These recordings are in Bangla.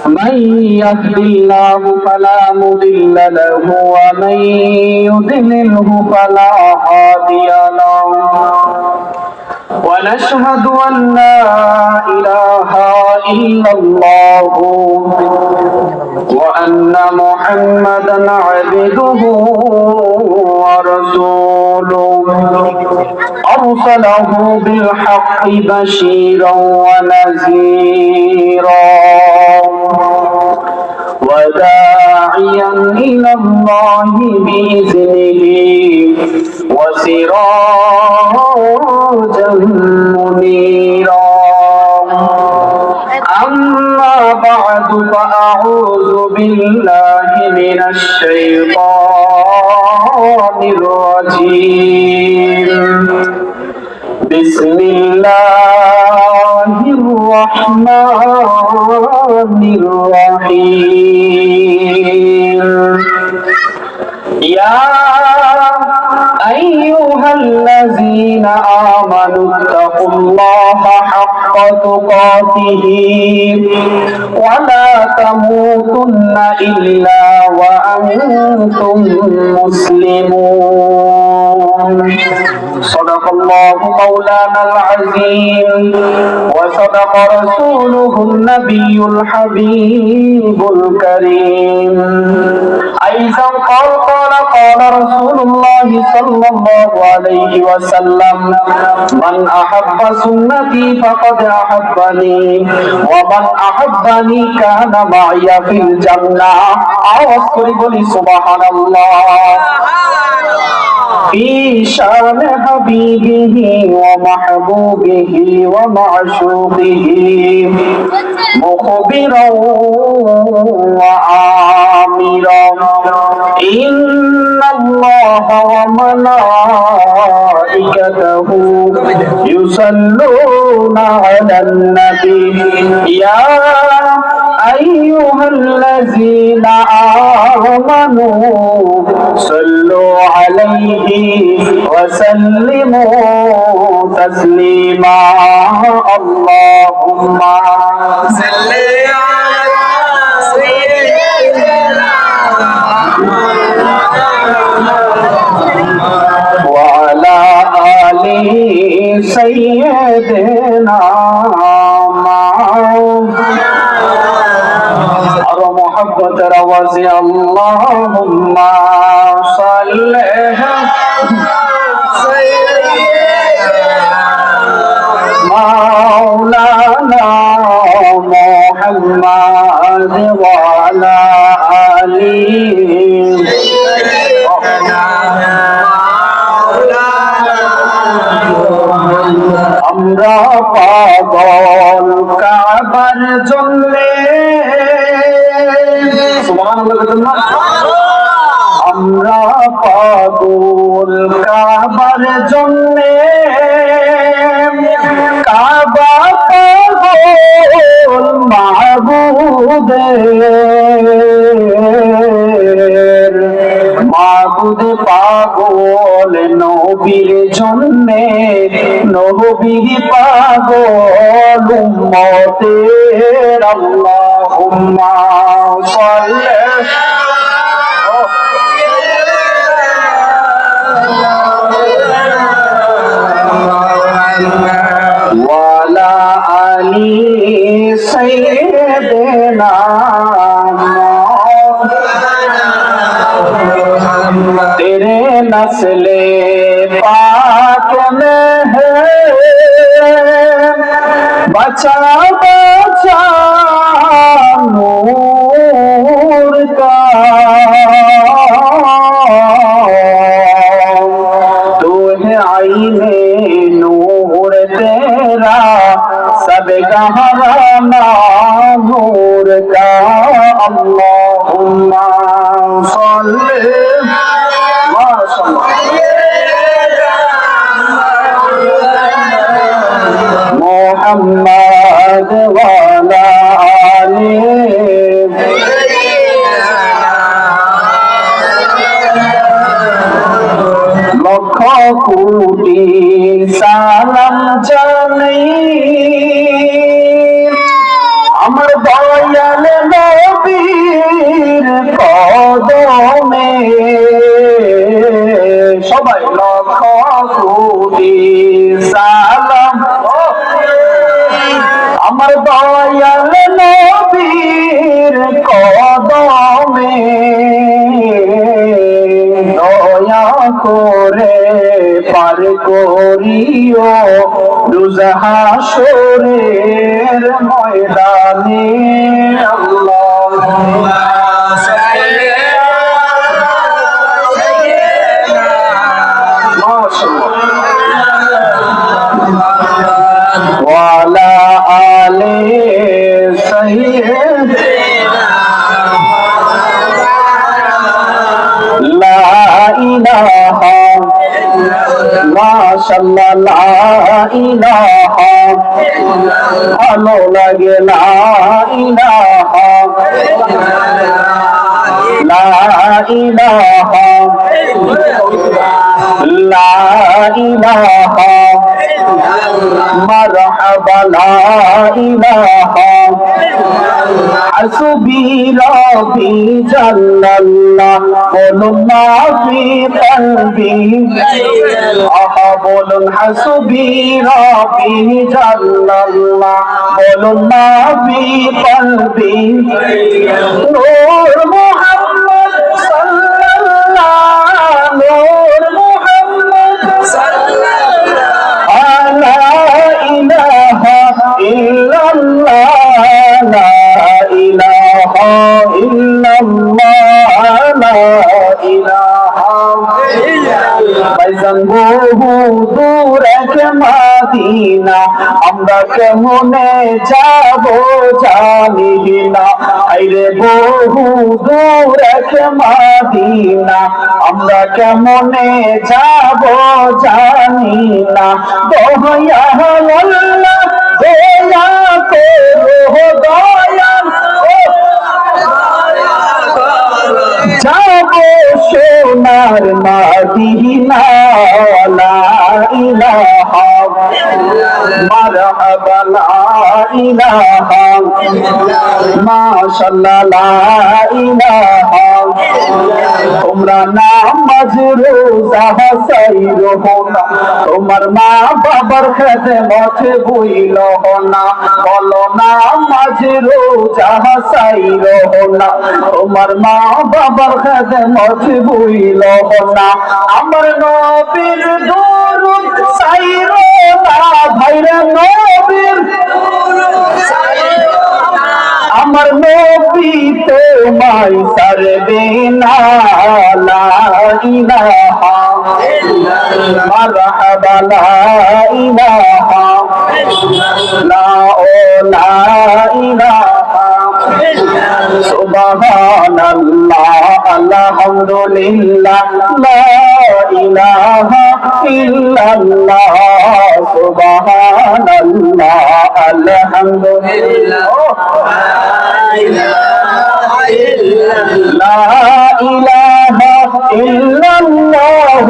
من يهد الله فلا مضل له ومن يضلله فلا هادي له ونشهد أن لا إله إلا الله وأن محمدا عبده ورسوله أرسله بالحق بشيرا ونذيرا وداعيا إلى الله بإذنه وسراجا منيرا أما بعد فأعوذ بالله من الشيطان الرجيم بسم الله الرحمن الرحيم يا أيها الذين آمنوا اتقوا الله حق تقاته ولا تموتن إلا وأنتم مسلمون صدق الله مولانا العظيم وصدق رسوله النبي الحبيب الكريم أيضا قال رسول الله صلى الله عليه وسلم من أحب سنتي فقد أحبني ومن أحبني كان معي في الجنة আওয়াজ করে বলি সুবহানাল্লাহ في شان حبيبه ومحبوبه ومعشوقه مخبرا وآمرا إن الله وملائكته يصلون على النبي يا أيها الذين آمنوا صلوا عليه وسلموا تسليما اللهم صل على سيدنا وعلى آل سيدنا محبت روزي اللهم صل مولانا محمد وعلى آله আমরা পাগল কাবার জন্যে আমরা পাগল কাবার জন্যে কাবা পাগল মাবুদ পাগল নবীর জন্যে নবীর পাগল উম্মতের আল্লাহুম্মা সাল্লি ওয়ালা আলি সাইয়্যিদিনা तेरे नस्ले पाक में है बचा बचा नूर का तू है आईने नूर तेरा सब गहराना नूर का अल्लाहुम्मा सल्ली محمد وعلى آله লক্ষ কোটি সালাম জানাই আমার দয়াল নবীর কদমে সবাই লক্ষ কোটি সালাম। আমার দয়াল নবীর কদমে দয়া করে পার করিও রোজ হাসরের ময়দানে। আল্লাহুম্মা সাল্লি ওয়া আলা আলি সাইয়্যিদিনা লা ইলাহা মাশাআল্লাহ লা ইলাহা ভালো লাগে লা ইলাহা লা ইলাহা লা ইলাহা মারহাবা লা ইলাহা হাসবি রাব্বি জাল্লাল্লাহ বলুন মা ফি কলবি আহা বলুন হাসবি রাব্বি জাল্লাল্লাহ বলুন মা ফি কলবি নূর মুহাম্মদ সাল্লাল্লাহ নূর মুহাম্মদ সাল্লাল্লাহ লা ইলাহা ইল্লাল্লাহ লা ইলাহা ইল্লাল্লাহ লা ইলাহা বাইজান বহু দূর এক মদিনা আমরা কেমনে যাব জানি না। আইরে বহু দূর এক মদিনা আমরা কেমনে যাব জানি না। দয়া আল্লাহ দয়া করো দয়াল যাবো সোনার মদিনা লা ইলাহা মারহাবা লা ইলাহা মাশাআল্লাহ লা ইলাহা তোমরা নামাজ রোজা সাইরো না তোমার মা বাবার খেদমত ভুইল না বলো নামাজ রোজা সাইরো না তোমার মা বাবার খেদমত ভুইল না। আমার নবীর দরুদ সাইরো না ভাইরা নবীর আমার নবী তোমায় ছাড়বে না লা ইলাহা মারহাবা লা ইলাহা লা ইলাহা সুবহানাল্লাহ আলহামদুলিল্লাহ লা ইলাহা ইল্লাল্লাহ সুবহানাল্লাহ আলহামদুলিল্লাহ লা ইলাহা ইল্লাল্লাহ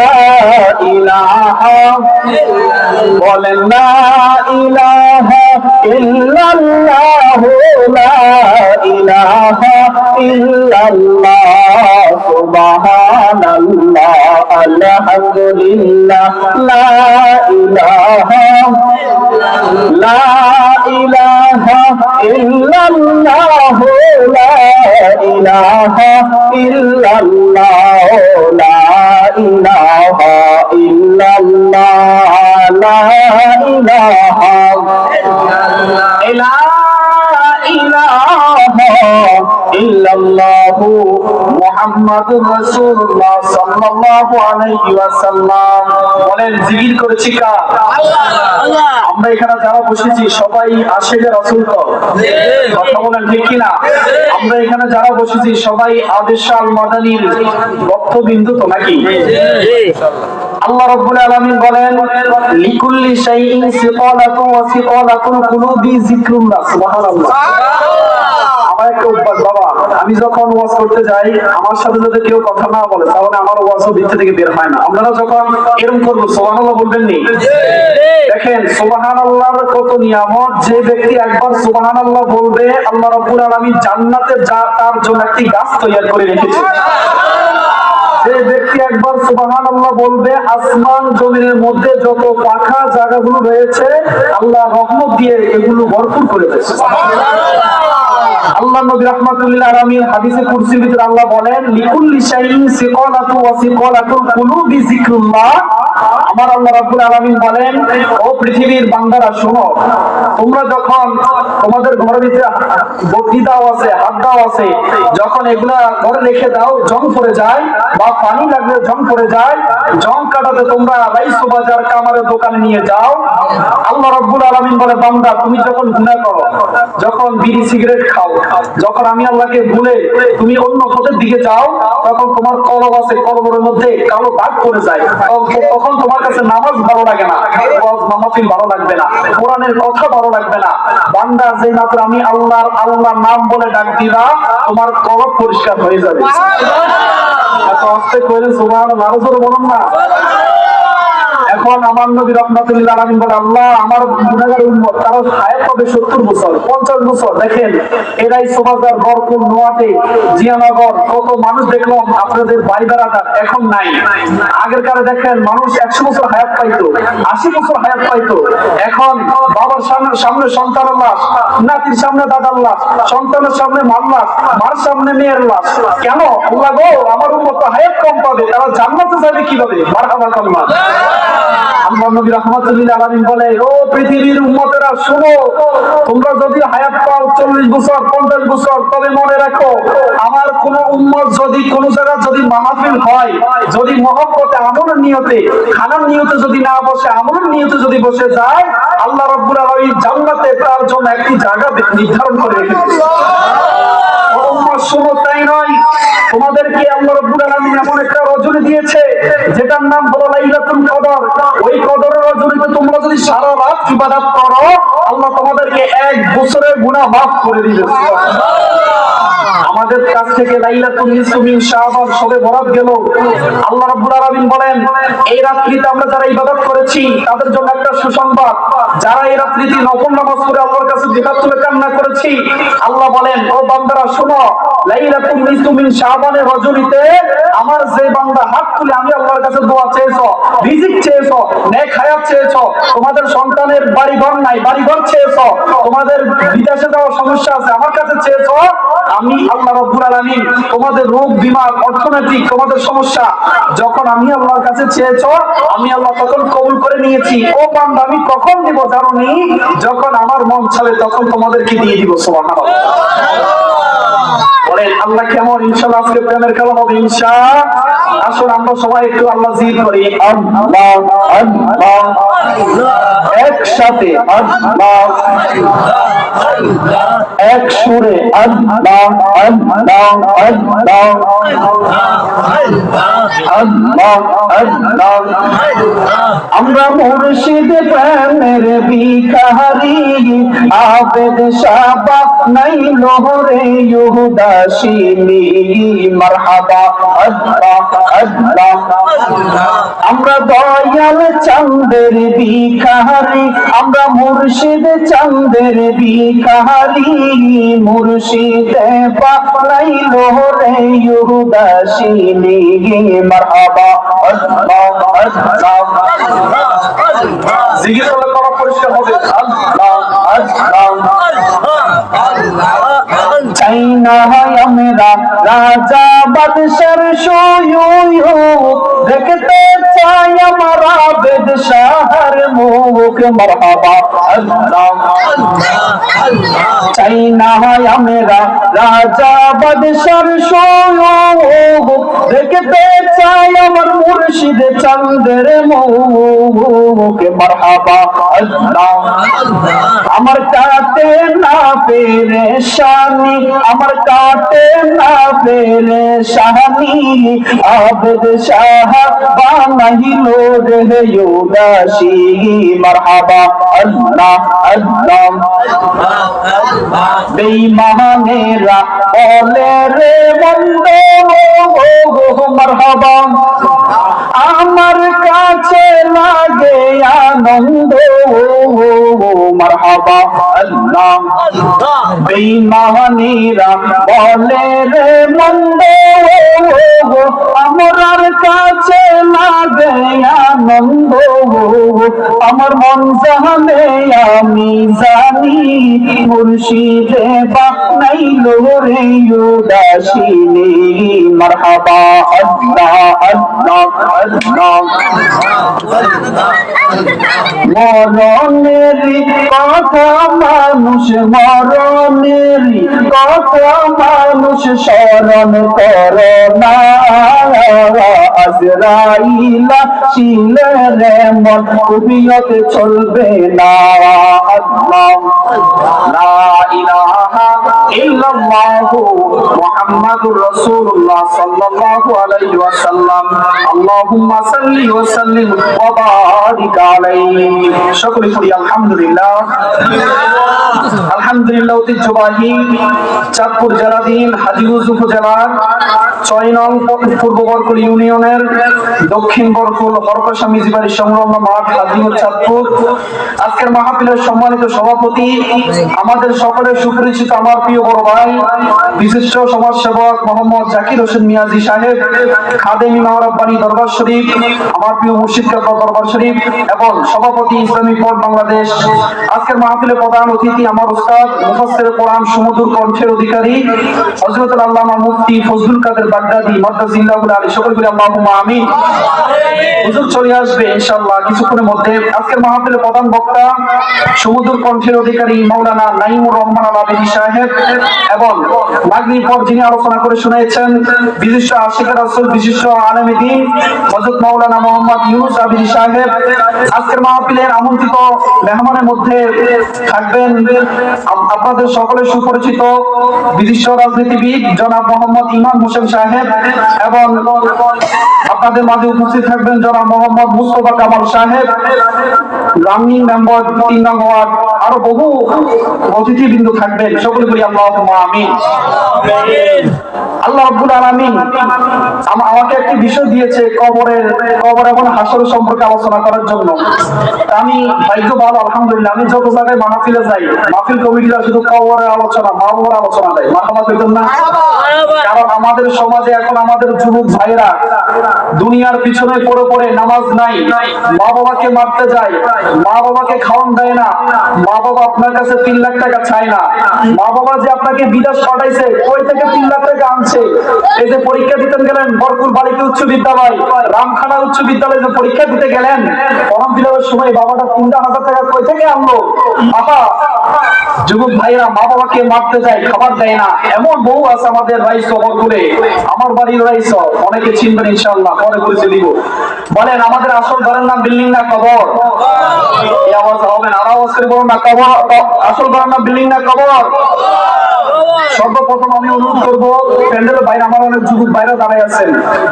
লা ইলাহা বলেন লা ইলাহা ইল্লাল্লাহ লা ইলাহা ইল্লাল্লাহ সুবহানাল্লাহ আলহামদুলিল্লাহ লা ইলাহা ইল্লাল্লাহ লা ইলাহা ইল্লাল্লাহ লা ইলাহা ইল্লাল্লাহ লা ইলাহা ইল্লাল্লাহ মুহাম্মাদুর রাসূলুল্লাহ সাল্লাল্লাহু আলাইহি ওয়াসাল্লাম। বলেন জিকির করেছি কার? আল্লাহ। আমরা এখানে যারা বসেছি সবাই আশিকে রাসূল তো কথা বলেন ঠিক কি না? আমরা এখানে যারা বসেছি সবাই আদেশ আল মাদানির ভক্তবিন্দু তো নাকি? আল্লাহ রাব্বুল আলামিন বলেন লিকুল্লি শাইইন সিকালাতু ওয়া সিকালাতুল কুলুবি যিকরুল্লাহ। সুবহানাল্লাহ। আমার একটা অভ্যাস বাবা, আমি যখন ওয়াজ করতে যাই আমার সাথে যদি কেউ কথা না বলে তাহলে আমার ওয়াজও ভিতর থেকে বের হয় না। আপনারা যখন এরকম করবো সুবহানাল্লাহ বলবেন নি? দেখেন সুবহানাল্লাহর কত নিয়ামত। যে ব্যক্তি একবার সুবহানাল্লাহ বলবে আল্লাহ রাব্বুল আলামিন জান্নাতে তার জন্য একটি গাছ তৈরি করে রেখেছে। যে ব্যক্তি একবার সুবহানাল্লাহ বলবে আসমান জমিনের মধ্যে যত পাখা জায়গাগুলো রয়েছে আল্লাহ রহমত দিয়ে এগুলো ভরপুর করে দিয়েছে। আল্লাহ নবী রাহমাতুল্লিল আলামিন হাদিসে কুরসির ভিতরে আল্লাহ বলেন লিকুল্লি শাইইন সিকালাতু ওয়া সিকালাতুল কুলুবি যিকরুল্লাহ। আমার আল্লাহ রাব্বুল আলামিন বলেন, ও পৃথিবীর বান্দারা শোনো, তোমরা যখন তোমাদের ঘরের ভিতরে বটি দাও আছে, হাত দাও আছে, যখন এগুলা ঘরে রেখে দাও জং পড়ে যায় বা পানি লাগলে জং পড়ে যায়, জং কাটাতে তোমরা রাইস বাজার কামারের দোকানে নিয়ে যাও। আল্লাহ রাব্বুল আলামিন বলে বান্দা তুমি যখন গুনাহ করো, যখন বিড়ি সিগারেট খাও, যখন আমি আল্লাহকে ভুলে তুমি অন্য পথের দিকে যাও, তখন তোমার কলব আছে, কলবের মধ্যে কালো দাগ পড়ে যায়। তখন তোমার কাছে নামাজ ভালো লাগে না, ওয়াজ মাহফিল ভালো লাগবে না, কোরআনের কথা ভালো লাগবে না। বান্দা যে মাত্র আমি আল্লাহর নাম বলে ডাক দিবা তোমার কলব পরিষ্কার হয়ে যাবে। এত আস্তে করে সুবহানাল্লাহ আরো জোরে বলুন না। এখন আমার নবী রাহমাতুল্লিল আলামিন বলে আল্লাহ আমার গুনাহগার উম্মত তারা হায়াত পাবে 70 বছর 50 বছর। দেখেন এরাই সোবাজার বরকুল নোয়াটে জিয়ানগর কত মানুষ দেখলাম আপনাদের বাড়ি বেড়াটা এখন নাই। আগের কালে দেখেন মানুষ 100 বছর হায়াত পাইতো, 80 বছর হায়াত পাইতো। এখন বাবার সামনে সন্তানের লাশ, নাতির সামনে দাদার লাশ, সন্তানের সামনে মার লাশ, মার সামনে মেয়ের লাশ। কেন? আল্লাহ গো আমার উম্মত হায়াত কম পাবে, তারা জান্নাতে যাবে কিভাবে? মারহাবা কালিমা। আল্লাহ নবী রাহমাতুল্লিল আলামিন বলে, ও পৃথিবীর উম্মতেরা শোনো, তোমরা যদি হায়াত পাও 40 বছর 50 বছর, তবে মনে রাখো আমার কোন উম্মত যদি কোন জায়গায় যদি মাহফিল হয়, যদি মহব্বতে আমলের নিয়তে খানার নিয়তে যদি না বসে আমলের নিয়তে যদি বসে যায়, আল্লাহ রাব্বুল আলামিন জান্নাতে তার জন্য একটি জায়গা নির্ধারণ করে রেখেছে। ও উম্মত শোনো, তাই নয় তোমাদেরকে আল্লাহ রাব্বুল আলামিন এমন একটা রজনী দিয়েছে যেটার নাম হলো লাইলাতুল কদর। ওই কদরের রজনীতে তোমরা যদি সারা রাত ইবাদত করো আল্লাহ তোমাদেরকে 1 বছরের গুনাহ মাফ করে দিবে। আমাদের কাছ থেকে লাইলাতুল নিসফ মিন শাবান সবে বরাত গেল। আল্লাহ রাব্বুল আলামিন বলেন এই রাত্রিতে আমরা যারা ইবাদত করেছি তাদের জন্য একটা সুসংবাদ। যারা এই রাত্রিতে নফল নামাজ পড়ে আল্লাহর কাছে দুহাত তুলে কান্না করেছি, আল্লাহ বলেন ও বান্দারা শোনো, লাইলাতুল নিসফ মিন শাবানের রজনীতে আমার যে বান্দা হাত তুলে আমি আল্লাহর কাছে দোয়া চেয়েছো, রিজিক চেয়েছো, নেক হায়াত চেয়েছো, তোমাদের সন্তানের বাড়িঘর নাই বাড়িঘর চেয়েছো, তোমাদের বিদেশে যাওয়ার সমস্যা আছে আমার কাছে চেয়েছো, আমি আল্লাহ রাব্বুল আলামিন তোমাদের রোগ বিমার অর্থনৈতিক তোমাদের সমস্যা যখন আমি আল্লাহর কাছে চেয়েছো আমি আল্লাহ তখন কবুল করে নিয়েছি। ও বান্দা আমি কখন দিব জানো নি? যখন আমার মন চাবে তখন তোমাদেরকে দিয়ে দিব। সুবহানাল্লাহ। বলেন আল্লাহ কেমন? ইনশাআল্লাহ আজকে প্রেমের খেলা হবে ইনশাআল্লাহ। আসুন আমরা সবাই একটু আল্লাহ জিকির করি। আল্লাহ আল্লাহ একসাথে আল্লাহ এক সুরে আল্লাহ আল্লাহ আল্লাহ আল্লাহ আল্লাহ। আমরা মুর্শিদ প্রেমের ভিখারি আবেদ শাবা নাই লোহরে ইহুদাশিনী মারহাবা আল্লাহ আল্লাহ। আমরা দয়াল চাঁদের ভিখারি, আমরা মুর্শিদ চাঁদের ভিখারি, মুর্শিদে পালাই লোহরে ইহুদাশিনী মারহাবা আল্লাহ আল্লাহ। জিকির করলে করা পরিষ্কার হবে। আল্লাহ আল্লাহ চাই না আমরা রাজা বাদশার সুয়ুক, দেখতে চাই আমরা বেদশাহর মুখ মারহাবা আল্লাহ চাই না আমরা রাজা বাদশার সুয়ুক, দেখতে চাই আমার মুর্শিদ চাঁদের মুখ মারহাবা আল্লাহ। আমার কাতে না পেরেশানি আমার কাটে না পেরেশানি আবেদ শাহ বানাইলো রে উদাসী মারহাবা আল্লাহ আল্লাহ বেঈমানেরা বলে রে বন্ধু মারহাবা আমার কাছে লাগে আনন্দ মারহাবা আল্লাহ বেঈমানেরা বলে রে মন্দ আমার কাছে লাগে আনন্দ আমার মন জানে আমি জানি মুর্শিদে বানাইলো রে উদাসীনী মারহাবা আল্লাহ আল্লাহ আল্লাহ মরণেরই কথা মানুষ মরণেরই কথা মানুষ স্মরণ করে না আজরাইলা শিলে রে মন কুবিয়ত চলবে না আল্লাহ লা ইলাহা ইল্লাল্লাহু মুহাম্মাদুর রাসূলুল্লাহ সাল্লাল্লাহু আলাইহি ওয়াসাল্লাম আল্লাহুম্মা সাল্লি ওয়া সাল্লিম ওয়া বারিক আলাইহি সকলে পড়ি আলহামদুলিল্লাহ আলহামদুলিল্লাহ ঐতিহ্যবাহী চাঁদপুর জেলাধীন হাজীগঞ্জ উপজেলার 6 নং পূর্ব বরকল ইউনিয়নের দক্ষিণ বরকল হরকত মিজিবাড়ি সংলগ্ন মাঠ হাজীগঞ্জ চাঁদপুর আজকের মাহফিলের সম্মানিত সভাপতি আমাদের সকলের সুপরিচিত আমার প্রিয় বড় ভাই বিশিষ্ট সমাজসেবক মোহাম্মদ জাকির হোসেন মিয়াজি সাহেব খাদেম ইমাম রাব্বানী দরবার শরীফ আমার প্রিয় মুর্শিদ কাবা দরবার শরীফ এবং সভাপতি ইসলামী ফ্রন্ট বাংলাদেশ আজকের মাহফিলে প্রধান অতিথি আমার উস্তাদ মুফাসসির কোরআন সুমধুর কণ্ঠের অধিকারী হযরতুল আল্লামা মুফতি ফজলুল কাদের বাগদাদি মাদ্রাসাহুল আলী সকল বলি আল্লাহুম্মা আমিন হুজুর চলে আসবে ইনশাআল্লাহ কিছুক্ষণের মধ্যে আজকের মাহফিলে প্রধান বক্তা সুমধুর কণ্ঠের অধিকারী মাওলানা নাঈমুর রহমান আল আবেদী সাহেব এবং মাগরিব পর যিনি আলোচনা করে শুনিয়েছেন বিশিষ্ট আশিক রাসূল বিশিষ্ট আলেম দ্বীন হযরত মাওলানা মোহাম্মদ ইউনুস আবেদী সাহেব আজকের মাহফিলের আমন্ত্রিত মেহমানের মধ্যে থাকবেন আপনাদের সকলের সুপরিচিত বিশিষ্ট রাজনীতিবিদ জনাব মোহাম্মদ ইমাম হোসেন সাহেব এবং আপনাদের মাঝে উপস্থিত থাকবেন জনাব মোহাম্মদ মুস্তাফা কামাল সাহেব রানিং মেম্বার 3 নং ওয়ার্ড আরো বহু অতিথিবৃন্দ থাকবেন সকলে বলি আল্লাহুম্মা আমিন আল্লাহ রাব্বুল আলামিন আমাকে একটি বিষয় দিয়েছে কবর এবং হাসর সম্পর্কে আলোচনা করার জন্য আমি ভাগ্য ভালো আলহামদুলিল্লাহ আমি যত জায়গায় মাহফিলে যাই মাহফিল কমিটিরা শুধু কবরের আলোচনা মাহবুবের আলোচনা দেয় মাহফিল পেতেন না কারণ আমাদের সমাজে এখন আমাদের যুবক ভাইরা দুনিয়ার পিছনে পড়ে পড়ে নামাজ নাই মা বাবাকে মারতে যায় মা বাবাকে খাওয়ান দেয় না মা বাবা আপনার কাছে 3 লাখ টাকা চায় না মা বাবা যে আপনাকে বিদেশ পাঠাইছে কই থেকে 3 লাখ টাকা আনছে এই যে পরীক্ষা দিতে গেলেন বরকুল বালিকা উচ্চ বিদ্যালয় রামখানা উচ্চ বিদ্যালয়ে যে পরীক্ষা দিতে গেলেন ফর্ম ফিলাপের সময় বাবাটা 3,000 টাকা কই থেকে আনলো বাবা যুবক ভাইরা মা বাবাকে মারতে যায় খাবার দেয় না এমন বহু আছে আমাদের রাইস বরকুলে আমার বাড়ির রাইস অনেকে চিনবেন ইনশাআল্লাহ পরে পরিচয় দিব বলেন আমাদের আসল ঘরের নাম বিল্ডিং না কবর এই আওয়াজ হবে না আওয়াজ করে বলুন না কবর আসল ঘরের নাম বিল্ডিং না কবর সর্বপ্রথম আমি অনুরোধ করব প্যান্ডেলের বাইরে আমার অনেক যুবক বাইরে দাঁড়ায় আছেন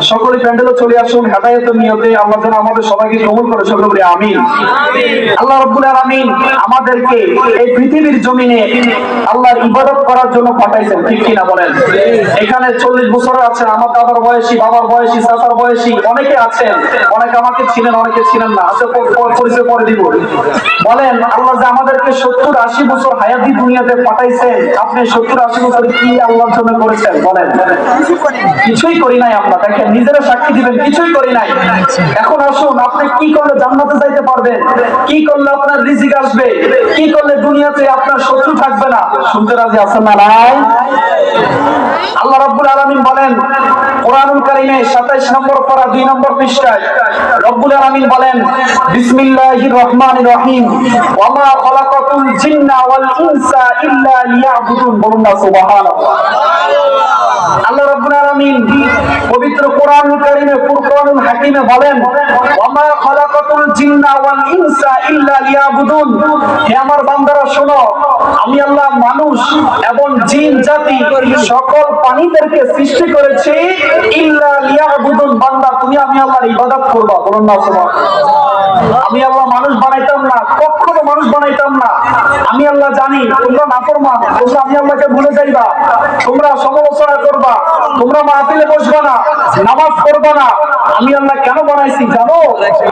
সকলে প্যান্ডেলে চলে আসুন হেদায়েতের নিয়তে আল্লাহ যেন আমাদের সবাইকে কবুল করে সকলে বলি আমিন আল্লাহ রাব্বুল আলামিন আমাদেরকে এই পৃথিবীর জমিনে আল্লাহর ইবাদত করার জন্য পাঠাইছেন ঠিক কি না বলেন এখানে 40 বছর আছেন আমার দাদার বয়সী বাবার বয়সী চাচার বয়সী অনেকে আছেন অনেকে আমাকে চিনেন অনেকে চিনেন না আছে পরিচয় পরে দিব বলেন আল্লাহ যে আমাদেরকে 70-80 বছর হায়াতি দুনিয়াতে পাঠাইছেন আপনি 70-80 বছর কি আল্লাহর জন্য করেছেন বলেন কিছুই করি নাই আমরা দেখেন নিজেরা সাক্ষী দিবেন কিছুই করি নাই এখন আসুন আপনি কি করলে জান্নাতে যাইতে পারবেন কি করলে আপনার রিজিক আসবে কি করলে দুনিয়াতে আপনার শত্রু থাকবে না শুনতে রাজি আছেন না নাই আল্লাহ রাব্বুল আলামিন বলেন কোরআনুল কারীমে 27 নম্বর পারা 2 নম্বর পৃষ্ঠায় রব্বুল আলামিন বলেন বিসমিল্লাহির রহমানির রহিম ওয়া মা খালাকাতুল জিন্না ওয়াল ইনসা ইল্লা লিয়াবুদুন বলুন না সুবহানাল্লাহ আল্লাহ রাব্বুল আলামিন পবিত্র কোরআনুল কারীমে ফুরকানুল হাকিমে বলেন, ওয়ামা খালাকাতুল জিন্না ওয়াল ইনসা ইল্লা লিয়াবুদুন। হে আমার বান্দারা শোনো, আমি আল্লাহ মানুষ এবং জিন জাতি সকল প্রাণীদেরকে সৃষ্টি করেছি ইল্লা লিয়াবুদুন, বান্দা তুমি আমি আল্লাহর ইবাদত করবা। বলুন না সুবহানাল্লাহ। আমি আল্লাহ মানুষ বানাইতাম না, কখনো মানুষ বানাইতাম না। আমি আল্লাহ জানি তোমরা নাফরমান, তোমরা আমি আল্লাহকে ভুলে যাইবা, তোমরা সমালোচনা করবা, তোমরা মাহফিলে বসবা না, নামাজ পড়বা না। আমি আল্লাহ কেন বানাইছি জানো?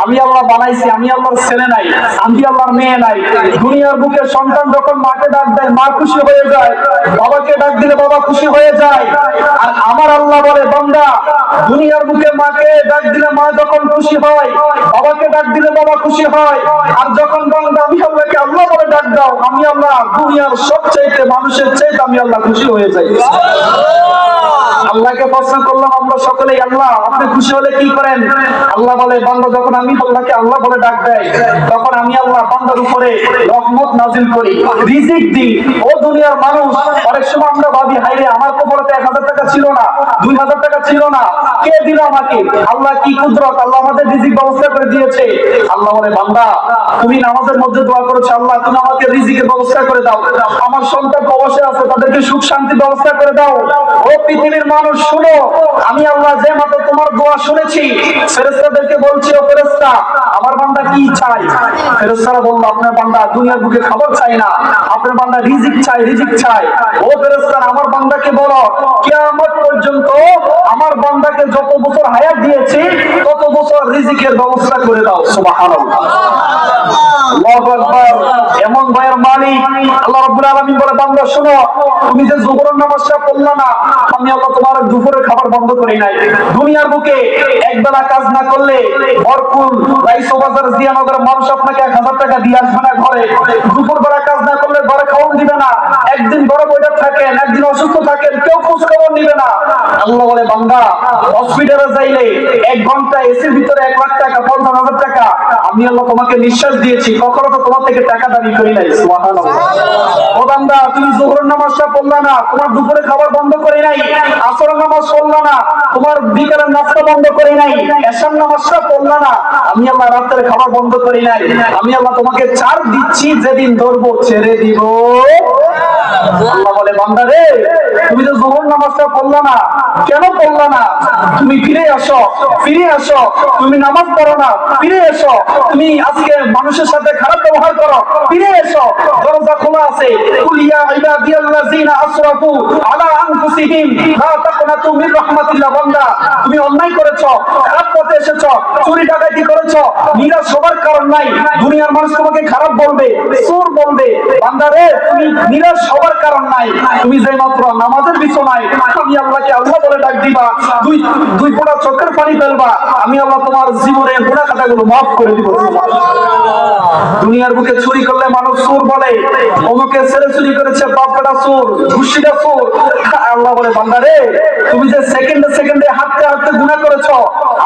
আমি আল্লাহ বানাইছি, আমি আল্লাহর ছেলে নাই, আমি আল্লাহর মেয়ে নাই। দুনিয়ার বুকে সন্তান যখন মাকে ডাক দেয় মা খুশি হয়ে যায়, বাবাকে ডাক দিলে বাবা খুশি হয়ে যায়। আর আমার আল্লাহ বলে, বান্দা দুনিয়ার বুকে মাকে ডাক দিলে মা যখন খুশি হয়, বাবাকে ডাক দিলে বাবা খুশি হয়। আর যখন বান্দা আমি আল্লাহকে আল্লাহ বলে ডাক দাও, আমি আল্লাহ দুনিয়ার সবচাইতে মানুষের চাইতে আমি আল্লাহ খুশি হয়ে যাই। আল্লাহকে প্রশ্ন করলাম আমরা সকলেই, আল্লাহ আপনি খুশি হলে কি করেন? আল্লাহ বলে, বান্দা যখন আমি আল্লাহকে আল্লাহ বলে ডাক দেয়, তখন আমি আল্লাহ বান্দার উপরে রহমত নাজিল করি, রিজিক দিই। ও দুনিয়ার মানুষ, অনেক সময় আমরা ভাবি, হাইরে আমার কবরে 1000 টাকা ছিল না, 2000 টাকা ছিল না, কে দিল আমাকে? আল্লাহ কি কুদরত, আল্লাহ আমাদের রিজিক ব্যবস্থা করে দিয়েছে। আল্লাহ বলে, বান্দা তুমি নামাজের মধ্যে দোয়া করেছো, আল্লাহ তুমি আমাকে রিজিকের ব্যবস্থা করে দাও। আমার সন্তান প্রবাসে আছে, তাদেরকে সুখ শান্তি ব্যবস্থা করে দাও। ও পৃথিবীর মানুষ শুনো, আমি আল্লাহ যে মাত্র তোমার দোয়া শুনেছি, ফেরেশতাদেরকে বলছি, ও ফেরেশতা আমার বান্দা কি চাই? ফেরেশতারা বলল, আপনার বান্দা দুনিয়ার বুকে খাবার চাই না, আপনার বান্দা রিজিক চাই, রিজিক চাই। ও ফেরেশতারা আমার বান্দাকে বলো, কিয়ামত পর্যন্ত আমার বান্দাকে যত বছর হায়াত দিয়েছি তত বছর রিজিকের ব্যবস্থা করে দাও। সুবহানাল্লাহ, আল্লাহু আকবার। এমন ভাইয়ের মালিক আল্লাহ রাব্বুল আলামিন বলে, বান্দা শোনো, তুমি যে যোহরের নামাজটা পড়লা না, আমি আল্লাহ তোমার দুপুরের খাবার বন্ধ করি নাই। দুনিয়ার বুকে একবেলা কাজ না করলে ভরপুর রাইসো বাজার জিয়ানগরের মানুষ আপনাকে 1000 টাকা দিয়ে আসবে না ঘরে। দুপুর বেলা কাজ না করলে ঘরে খাওয়ান দিবে না। একদিন বড় বইটা থাকেন, একদিন অসুস্থ থাকেন, কেউ খোঁজ খবর নিবে না। আল্লাহ বলে, বান্দা হসপিটালে যাইলে 1 ঘন্টা এসির ভিতরে 1 লাখ টাকা, 50,000 টাকা আমি আল্লাহ তোমাকে নিঃশ্বাস দিয়েছি, কখনো তো তোমার থেকে টাকা দাবি করি নাই। সুবহানাল্লাহ। ও বান্দা তুমি যোহরের নামাজটা পড়লা না, তোমার দুপুরে খাবার বন্ধ করি নাই। আসরের নামাজ পড়লা না, তোমার বিকালের নাস্তা বন্ধ করি নাই। এশার নামাজটা পড়লা না, আমি আল্লাহ রাতের খাবার বন্ধ করি নাই। আমি আল্লাহ তোমাকে ছাড় দিচ্ছি, যেদিন ধরবো ছেড়ে দিব। আল্লাহ বলে, বান্দা রে তুমি তো যোহর নামাজটা পড়লা না, কেন পড়লা না? তুমি ফিরে আসো, ফিরে আসো। তুমি নামাজ পড়ো না, ফিরে এসো। তুমি আজকে মানুষের সাথে খারাপ ব্যবহার করো, ফিরে এসো। দরজা খোলা আছে। কুল ইয়া ইবাদিয়াল্লাযিনা আসরাফু আলা আনফুসিহিম লা তাকনাতু মির রাহমাতিল্লাহ। বান্দা তুমি অন্যায় করেছো, খারাপ পথে এসেছো, চুরি ডাকাতি করেছো, নিরাশ হবার কারণ নাই। দুনিয়ার মানুষ তোমাকে খারাপ বলবে, চোর বলবে। বান্দা রে তুমি নিরাশ হবার কারণ নাই। তুমি যে মাত্র নামাজের বিছানায় আমি আল্লাহকে আল্লাহ বলে ডাক দিবা, দুই ফোঁটা চোখের পানি ফেলবা, আমি আল্লাহ তোমার জীবনের গুনাহ খাতাগুলো মাফ করে দিব। দুনিয়ার বুকে চুরি করলে মানুষ চোর বলে, অমুকে ছেলে চুরি করেছে, বাপটা চোর, ঘুষিটা চোর। আল্লাহ বলে, বান্দা রে তুমি যে সেকেন্ডে সেকেন্ডে হাঁটতে হাঁটতে গুনাহ করেছো,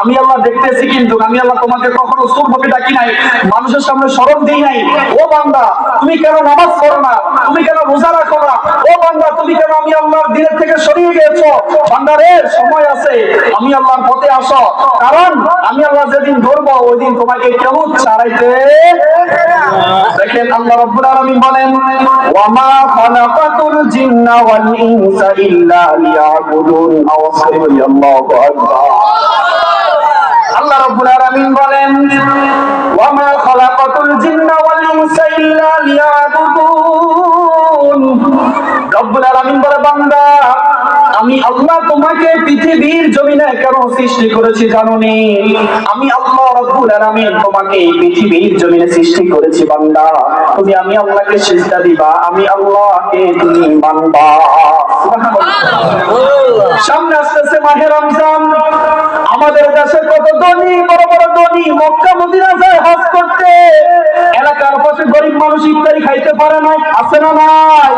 আমি আল্লাহ দেখতেছি, কিন্তু আমি আল্লাহ তোমাকে কখনো চোর বলে ডাকি নাই, মানুষের সামনে শরম দিই নাই। ও বান্দা তুমি কেন নামাজ পড়ো না? তুমি কেন রোজা রাখো না? ও বান্দা তুমি কেন আমি আল্লাহর দিনের থেকে সরিয়ে গিয়েছো? বান্দা রে সময় আছে, আমি আল্লাহর পথে আসো, কারণ আমি আল্লাহ যেদিন ধরবো ওই দিন তোমাকে কেউ ছাড়াইতে। দেখেন আল্লাহ রাব্বুল আলামিন বলেন, ওয়ামা খালাকাতুল জিন্না ওয়াল ইনসা ইল্লা লিয়াবুদুন। আল্লাহু আকবার। আল্লাহ রাব্বুল আলামিন বলেন, ওয়ামা খালাকাতুল জিন্না ওয়াল ইনসা ইল্লা লিয়াবুদুন। রব্বুল আলামিন বলে, বান্দা আমি আল্লাহ তোমাকে পৃথিবীর জমিনে কেন সৃষ্টি করেছি জানোনি? আমি আল্লাহ রাব্বুল আলামিন তোমাকে পৃথিবীর জমিনে সৃষ্টি করেছি বান্দা তুমি আমি আল্লাহকে সিজদা দিবা, আমি আল্লাহকে তুমি মানবা। সামনে আসতেছে মাহে রমজান। আমাদের দেশে কত ধনী, বড় বড় ধনী মক্কা মদিনা যায় হজ করতে, এলাকার পাশে গরিব মানুষ ইফতারি খাইতে পারে না, আছে না নাই?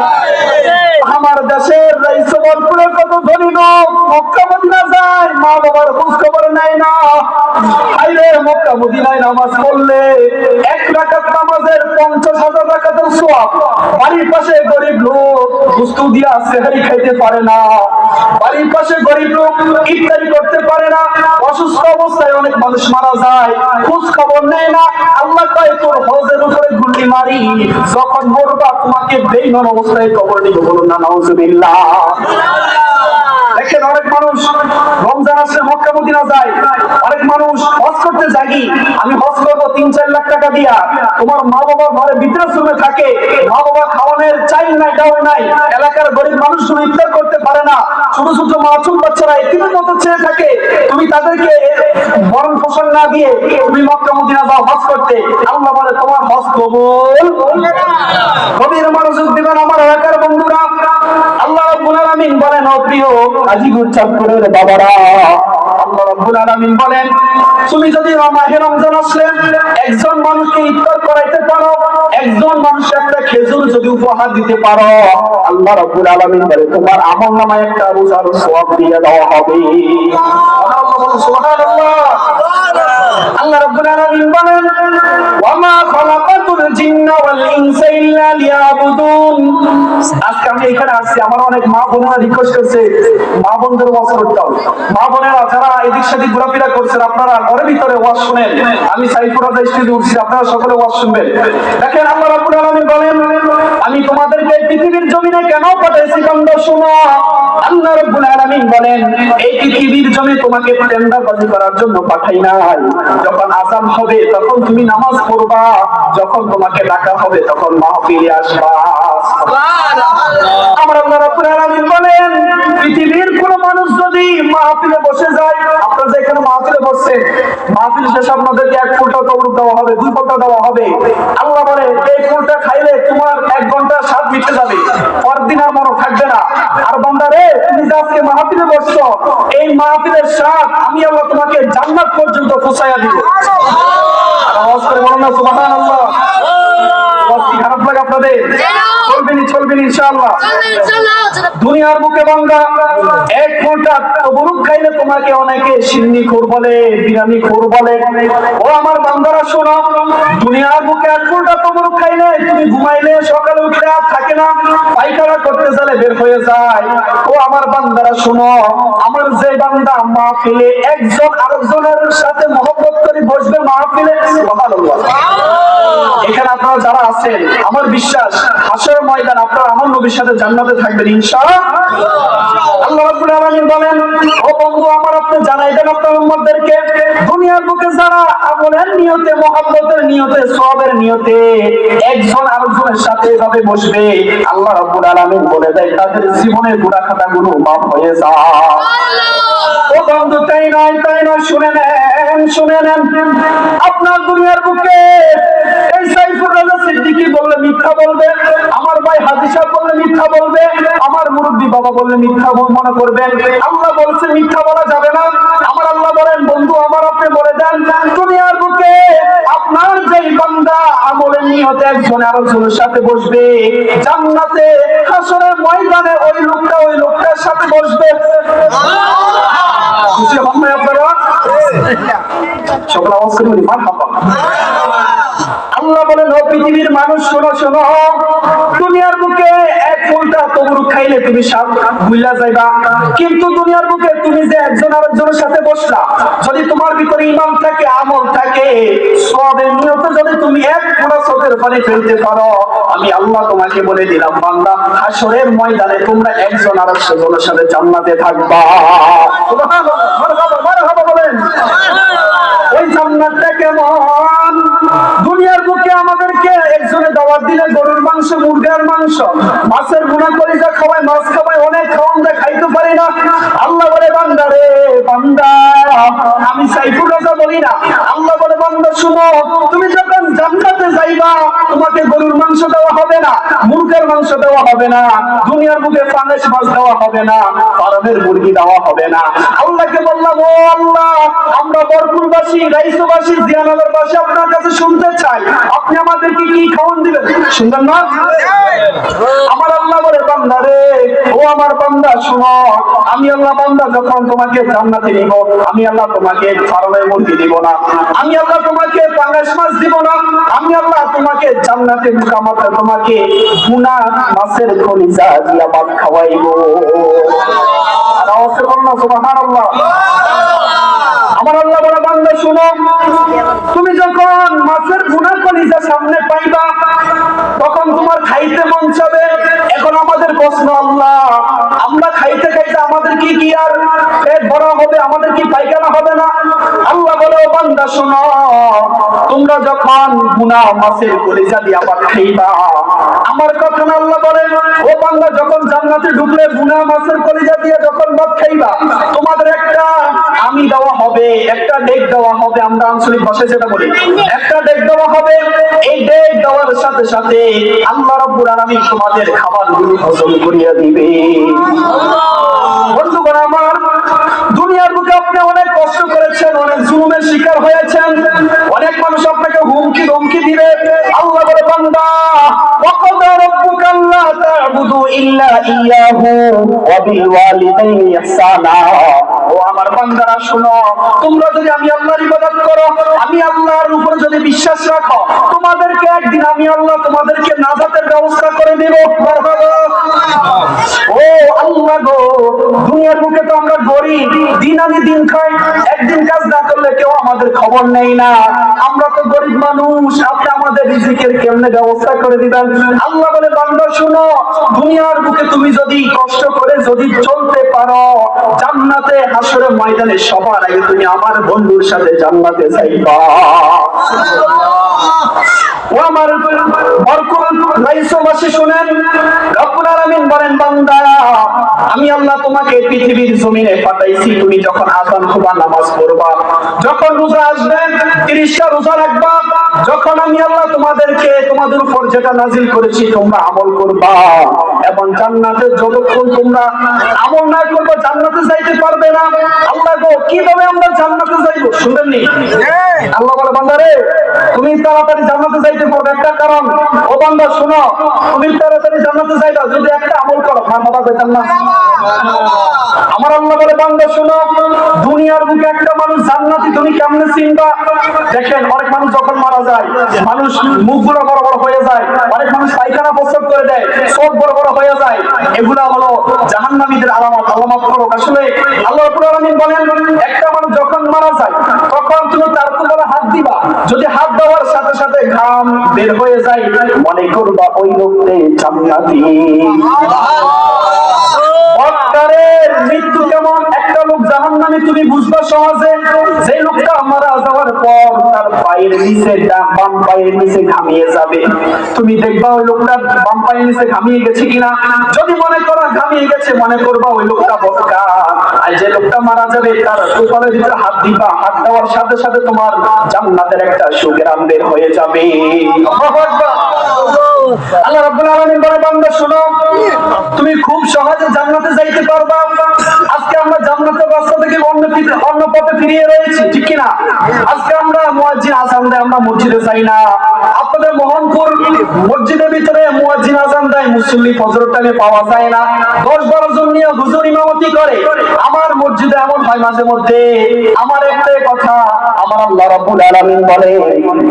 আমার দেশের রাইসবরপুরে কত ধনী লোক মক্কা মদিনা যায়, মা বাবার খোঁজ খবর নেয় না। আইরে মক্কা মদিনায় নামাজ পড়লে 1 রাকাত নামাজের 50,000 রাকাতের সওয়াব। বাড়ির পাশে গরিব লোক গুস্তু দিয়া সেহরি খাইতে পারে না, বাড়ির পাশে গরিব লোক ইফতারি করতে পারে না, অসুস্থ অবস্থায় অনেক মানুষ মারা যায়, খোঁজ খবর নেয় না। আল্লাহ কয় তোর হজের উপরে গুলি মারি, যখন মরবা তোমাকে বেঈমান অবস্থায় কবর দিবে। বলুন না নাউজুবিল্লাহ। দেখেন অনেক মানুষ রমজান আসলে মক্কা মদিনা যায়, অনেক মানুষ হজ করতে জাগি, আমি হজ করবো ৩-৪ লাখ টাকা দিয়া। তোমার মা বাবা ঘরে বৃদ্ধাশ্রমে থাকে, মা বাবা খাওয়ানোর চাইল নাই ডাউল নাই, এলাকার গরিব মানুষগুলো ইফতার করতে পারে না, ছোট ছোট মাসুম বাচ্চারা এতিমের মতো চেয়ে থাকে। তুমি তাদেরকে ভরণ পোষণ না দিয়ে তুমি মক্কা মদিনা যাও হজ করতে, আল্লাহ বলে তোমার হজ কবুল। গভীর মনোযোগ দিবেন আমার এলাকার বন্ধুরা। আল্লাহ রাব্বুল আলামিন বলেন, ও প্রিয় গাজীপুর চাঁদপুরের বাবারা, আল্লাহ রাব্বুল আলামিন বলেন তুমি যদি মাহে রমজান আসলে একজন মানুষকে ইফতার করাইতে পারো, একজন মানুষকে একটা খেজুর যদি উপহার দিতে পারো, আল্লাহ রাব্বুল আলামিন বলে তোমার আমলনামায় একটা রোজার সওয়াব দিয়ে দেওয়া হবে। সুবহানাল্লাহ। আল্লাহ রাব্বুল আলামিন বলেন ওয়ামা খালাকাতুল জিন্না ওয়াল ইনসা ইল্লা লিয়াবুদুন। আজকে আমি এখানে আসছি, আমার অনেক মা বোনেরা রিকোয়েস্ট করছে মা বোনদের ওয়াজ করতে হবে। মা বোনেরা যারা এদিক সেদিক ঘোরাফেরা করছেন আপনারা ঘরের ভিতরে ওয়াজ শুনেন, আমি সাইফুর রাজা স্টেজে উঠছি, আপনারা সকলে ওয়াজ শুনবেন। দেখেন আল্লাহ রাব্বুল আলামিন বলেন আমি তোমাদেরকে পৃথিবীর জমিনে কেন পাঠাইছি তোমরা শোনো। আল্লাহ রাব্বুল আলামিন বলেন এই পৃথিবীর জমিনে তোমাকে টেন্ডারবাজি করার জন্য পাঠাই নাই। যখন আযান হবে তখন তুমি নামাজ পড়বা, যখন তোমাকে ডাকা হবে তখন মাহফিলে আসবা। আমার আল্লাহ রাব্বুল আলামিন বলেন পৃথিবীর কোন মানুষ যদি মাহফিলে বসে যায়, আপনারা যেখানে মাহফিলে বসছেন, মাহফিল শেষে আপনাদেরকে 1 ফুলটা তবরুক দেওয়া হবে, 2 ফুলটা দেওয়া হবে। আল্লাহ বলে এই ফুলটা খাইলে তোমার 1 ঘন্টা স্বাদ মিটে যাবে, পরদিন আর মনে থাকবে না। আর বান্দা রে তুমি যে আজকে মাহফিলে বসছো, এই মাহফিলের স্বাদ আমি আল্লাহ তোমাকে জান্নাত পর্যন্ত পৌঁছায়া দিব। আর আওয়াজ করে বলুন না সুবহানাল্লাহ। আওয়াজ কি খারাপ লাগে আপনাদের? চলবেন ইনশাআল্লাহ। দুনিয়ার বুকে বান্দা 1 ঘন্টা তবরুক খাইলে তোমাকে অনেকে সিন্নি খোর বলে, বিরানি খোর বলে। ও আমার বান্দারা শোনো, দুনিয়ার বুকে 1 ঘন্টা তবরুক খাইলে তুমি ঘুমাইলে সকালে উঠে আর থাকে না, পায়খানা করতে গেলে বের হয়ে যায়। ও আমার বান্দারা শোনো, আমার যে বান্দা মাহফিলে একজন আরেকজনের সাথে মহব্বত করে বসবে মাহফিলে, সুবহানাল্লাহ। এখানে আপনারা যারা আছেন আমার বিশ্বাস হাসরের ময়দান আপনারা আমার নবীর সাথে জান্নাতে থাকবেন ইনশাআল্লাহ। আল্লাহ রাব্বুল আলামিন বলেন ও বন্ধু আমার আপনি জানাই দেন আপনার উম্মতদেরকে দুনিয়ার বুকে যারা আমলের নিয়তে, মহব্বতের নিয়তে, সওয়াবের নিয়তে একজন আরেকজনের সাথে এভাবে বসবে, আল্লাহ রাব্বুল আলামিন বলে দেয় তাদের জীবনের গুনাহ খাতাগুলো মাফ হয়ে যায়। ও বন্ধু তাই নয় শুনে নেন আপনার দুনিয়ার বুকে এই সাইফুর রাজা সিদ্দিকী বললে মিথ্যা বলবে, আমার ভাই হাজী সাহেব বললে মিথ্যা বলবে, আমার মুরব্বী বাবা বললে মিথ্যা মনে করবেন। আল্লাহ বলছে মিথ্যা বলা যাবে না। আমার আল্লাহ বলেন বন্ধু আমার আপনি বলে দেন দুনিয়ার বুকে আপনার যেই বান্দা আমলের নিয়তে একজন আরেকজনের সাথে বসবে জান্নাতে হাসরের ময়দানে ওই লোকটার সাথে বসবে। খুশি হন না আপনারা? সকল আওয়াজ করে বলি মারহাবা। আল্লাহ বলেন ও পৃথিবীর মানুষ শোনো, দুনিয়ার বুকে 1 ফুলটা তবরুক খাইলে তুমি সব ভুইলা যাইবা, কিন্তু দুনিয়ার বুকে তুমি যে একজন আরেকজনের সাথে বসলা, যদি তোমার ভিতরে ঈমান থাকে, আমল থাকে, সওয়াবের নিয়তে যদি তুমি 1 ফোঁটা চোখের পানি ফেলতে পারো, আমি আল্লাহ তোমাকে বলে দিলাম বান্দা হাসরের ময়দানে তোমরা একজন আরেকজনের সাথে জান্নাতে থাকবা। সুবহানাল্লাহ, মারহাবা বলেন। ওই জান্নাতটা কেমন? দুনিয়ার বুকে আমাদেরকে একজনে দাওয়াত দিলে গরুর মাংস, মুরগার মাংস, মাছের ভুনা কলিজা খাওয়ায়, মাছ খাওয়ায়, অনেক খাওয়ান দেয়, খাইতে পারি না। আল্লাহ বলে বান্দা রে বান্দা আমি সাইফুর রাজা বলি না, আল্লাহ বলে বান্দা শুনো, তুমি যখন জান্নাতে যাইবা তোমাকে গরুর মাংস দেওয়া হবে না, মুরগার মাংস দেওয়া হবে না, দুনিয়ার বুকে পানেশ মাছ দেওয়া হবে না, ফার্মের মুরগি দেওয়া হবে না। আল্লাহকে বললাম ও আল্লাহ আমরা বরপুরবাসী, রাইসবাসী, জিয়ানগরবাসী আপনার কাছে শুনতে চাই আপনি আমাদেরকে কি খাওয়ান দিবেন, শুনবেন না? আমার আল্লাহ বলে বান্দা রে ও আমার বান্দা শুনো, আমি আল্লাহ বান্দা যখন তোমাকে জান্নাতে নিব, আমি আল্লাহ তোমাকে ফার্মের মুরগি দিব না, আমি আল্লাহ তোমাকে পাঙ্গাস মাছ দিব না, আমি আল্লাহ তোমাকে জান্নাতে মুকামাতে তোমাকে ভুনা মাছের কলিজা দিয়া ভাত খাওয়াইবো। সুবহানাল্লাহ। আমার আল্লাহ বলে বান্দা শুনো, তুমি যখন মাছের ভুনা কলিজা সামনে পাইবা তখন তোমার খাইতে মন চাবে। এখন আমাদের প্রশ্ন, আল্লাহ আমরা খাইতে খাইতে আমাদের কি আর পেট ভরা হবে, আমাদের কি পায়খানা হবে না? আল্লাহ বলে ও বান্দা শুনো, তোমরা যখন ভুনা মাছের কলিজা দিয়া ভাত খাইবা, আমার কথা না, আল্লাহ বলে ও বান্দা যখন জান্নাতে ঢুকলে ভুনা মাছের কলিজা দিয়া যখন ভাত খাইবা, তোমাদের একটা আমি দেওয়া হবে, একটা ডেক দেওয়া হবে, আমরা আঞ্চলিক ভাষায় যেটা বলি একটা ডেক দেওয়া হবে। এই ডেক দেওয়ার সাথে সাথে আল্লাহ রাব্বুল আলামিন তোমাদের খাবারগুলো হজম করিয়ে দিবে। বন্ধুগণ আমার, দুনিয়ার বুকে আপনি অনেক কষ্ট করেছেন, অনেক জুলুমের শিকার হয়েছেন, অনেক মানুষ আপনাকে হুমকি ধমকি দিবে। আল্লাহ বলে বান্দা, ওয়াকাদা রাব্বুকা আল্লা তা'বুদু ইল্লা ইয়াহু ওয়া বিল ওয়ালিদাইনি ইহসানা। ও আমার বান্দারা শুনো, তোমরা যদি আমি আল্লাহর ইবাদত করো, আমি আল্লাহর উপর যদি বিশ্বাস রাখো, তোমাদেরকে একদিন আমি আল্লাহ তোমাদেরকে নাজাতের ব্যবস্থা করে দেব। ও আল্লাহ গো, দুনিয়ার বুকে তো আমরা গরিব, দিন আনি দিন খাই, একদিন কাজ না করলে কেউ আমাদের খবর নেই না, আমরা তো গরিব মানুষ, আপনি আমাদের রিজিকের কেমনে ব্যবস্থা করে দিবেন? আল্লাহ বলে বান্দা শুনো, দুনিয়ার বুকে তুমি যদি কষ্ট করে যদি চলতে পারো, জান্নাতে হাসরের ময়দানে সবার আগে তুমি আমার বন্ধুর সাথে জান্নাতে যাইবা। ও আমার বরকত লাইসবাসী শুনেন, রব্বুল আলামিন বলেন বান্দা, আমি আল্লাহ তোমাকে পৃথিবীর জমিনে পাঠাইছি, তুমি যখন আযান হবা নামাজ পড়বা, যখন রোজা আসবে 30টা রোজা রাখবা, যখন আমি আল্লাহ তোমাদেরকে তোমাদের উপর যেটা নাজিল করেছি তোমরা আমল করবা, এবং জান্নাতে যতক্ষণ তোমরা আমল না করবে জান্নাতে যাইতে পারবে না। আল্লাহ গো, কিভাবে আমরা জান্নাতে যাইব? শুনেননি? আল্লাহ বলে বান্দারে, তুমি তাড়াতাড়ি জান্নাতে যাইতে পারবে একটা কারণ। ও বান্দা শুনো, তুমি তাড়াতাড়ি জান্নাতে যাইবা যদি একটা আমল করো। মারহাবা কইতাম না? আমার আল্লাহ বলে বান্দা শুনো, দুনিয়ার বুকে একটা মানুষ জান্নাতি তুমি কেমনে চিনবা? দেখেন, অনেক মানুষ যখন মারা যায়, মানুষ মুখগুলো বড় বড় হয়ে যায়, অনেক মানুষ পায়খানা প্রস্রাব করে দেয়, চোখ বড় বড় হয়ে যায়, এগুলা হলো জাহান্নামীদের আলামত। আল্লাহ মাফ করো। আসলে আল্লাহ রাব্বুল আলামিন বলেন, একটা মানুষ যখন মারা যায় তখন তুমি তার কপালে হাত দিবা, যদি হাত দেওয়ার সাথে সাথে ঘাম বের হয়ে যায়, মনে করবা ওই লোকটি জান্নাতি। মৃত্যু কেমন একটা লোক জাহান্নামী তুমি বুঝবা সহজে, যে লোকটা মারা যাওয়ার পর তার পায়ের নিচে বাম পায়ের নিচে ঘামিয়ে যাবে, তুমি দেখবা ওই লোকটা বাম পায়ের নিচে ঘামিয়ে গেছে কিনা, যদি মনে করো ঘামিয়ে গেছে, মনে করবা ওই লোকটা বদকা। আর যে লোকটা মারা যাবে তার কপালের ভিতরে হাত দিবা, হাত দেওয়ার সাথে সাথে তোমার জান্নাতের একটা সুঘ্রাণ বের হয়ে যাবে। আল্লাহ রাব্বুল আলামিন বলে বান্দা শুনো, তুমি খুব সহজে জান্নাতে যাইতে পারবা। আজকে আমরা জান্নাতের রাস্তা থেকে অন্য পথে ফিরিয়ে রয়েছি, ঠিক কি না? আজকে আমরা মুয়াজ্জিন আযান দেয়, আমরা মসজিদে যাই না। আপনাদের মোহনপুর মসজিদের ভিতরে মুয়াজ্জিন আযান দেয়, মুসল্লি ফজরের টাইমে পাওয়া যায় না, 10-12 জন নিয়ে হুজুর ইমামতি করে। আমার মসজিদে এমন হয় মাঝে মধ্যে। আমার একটাই কথা, আমার আল্লাহ রাব্বুল আলামিন বলে,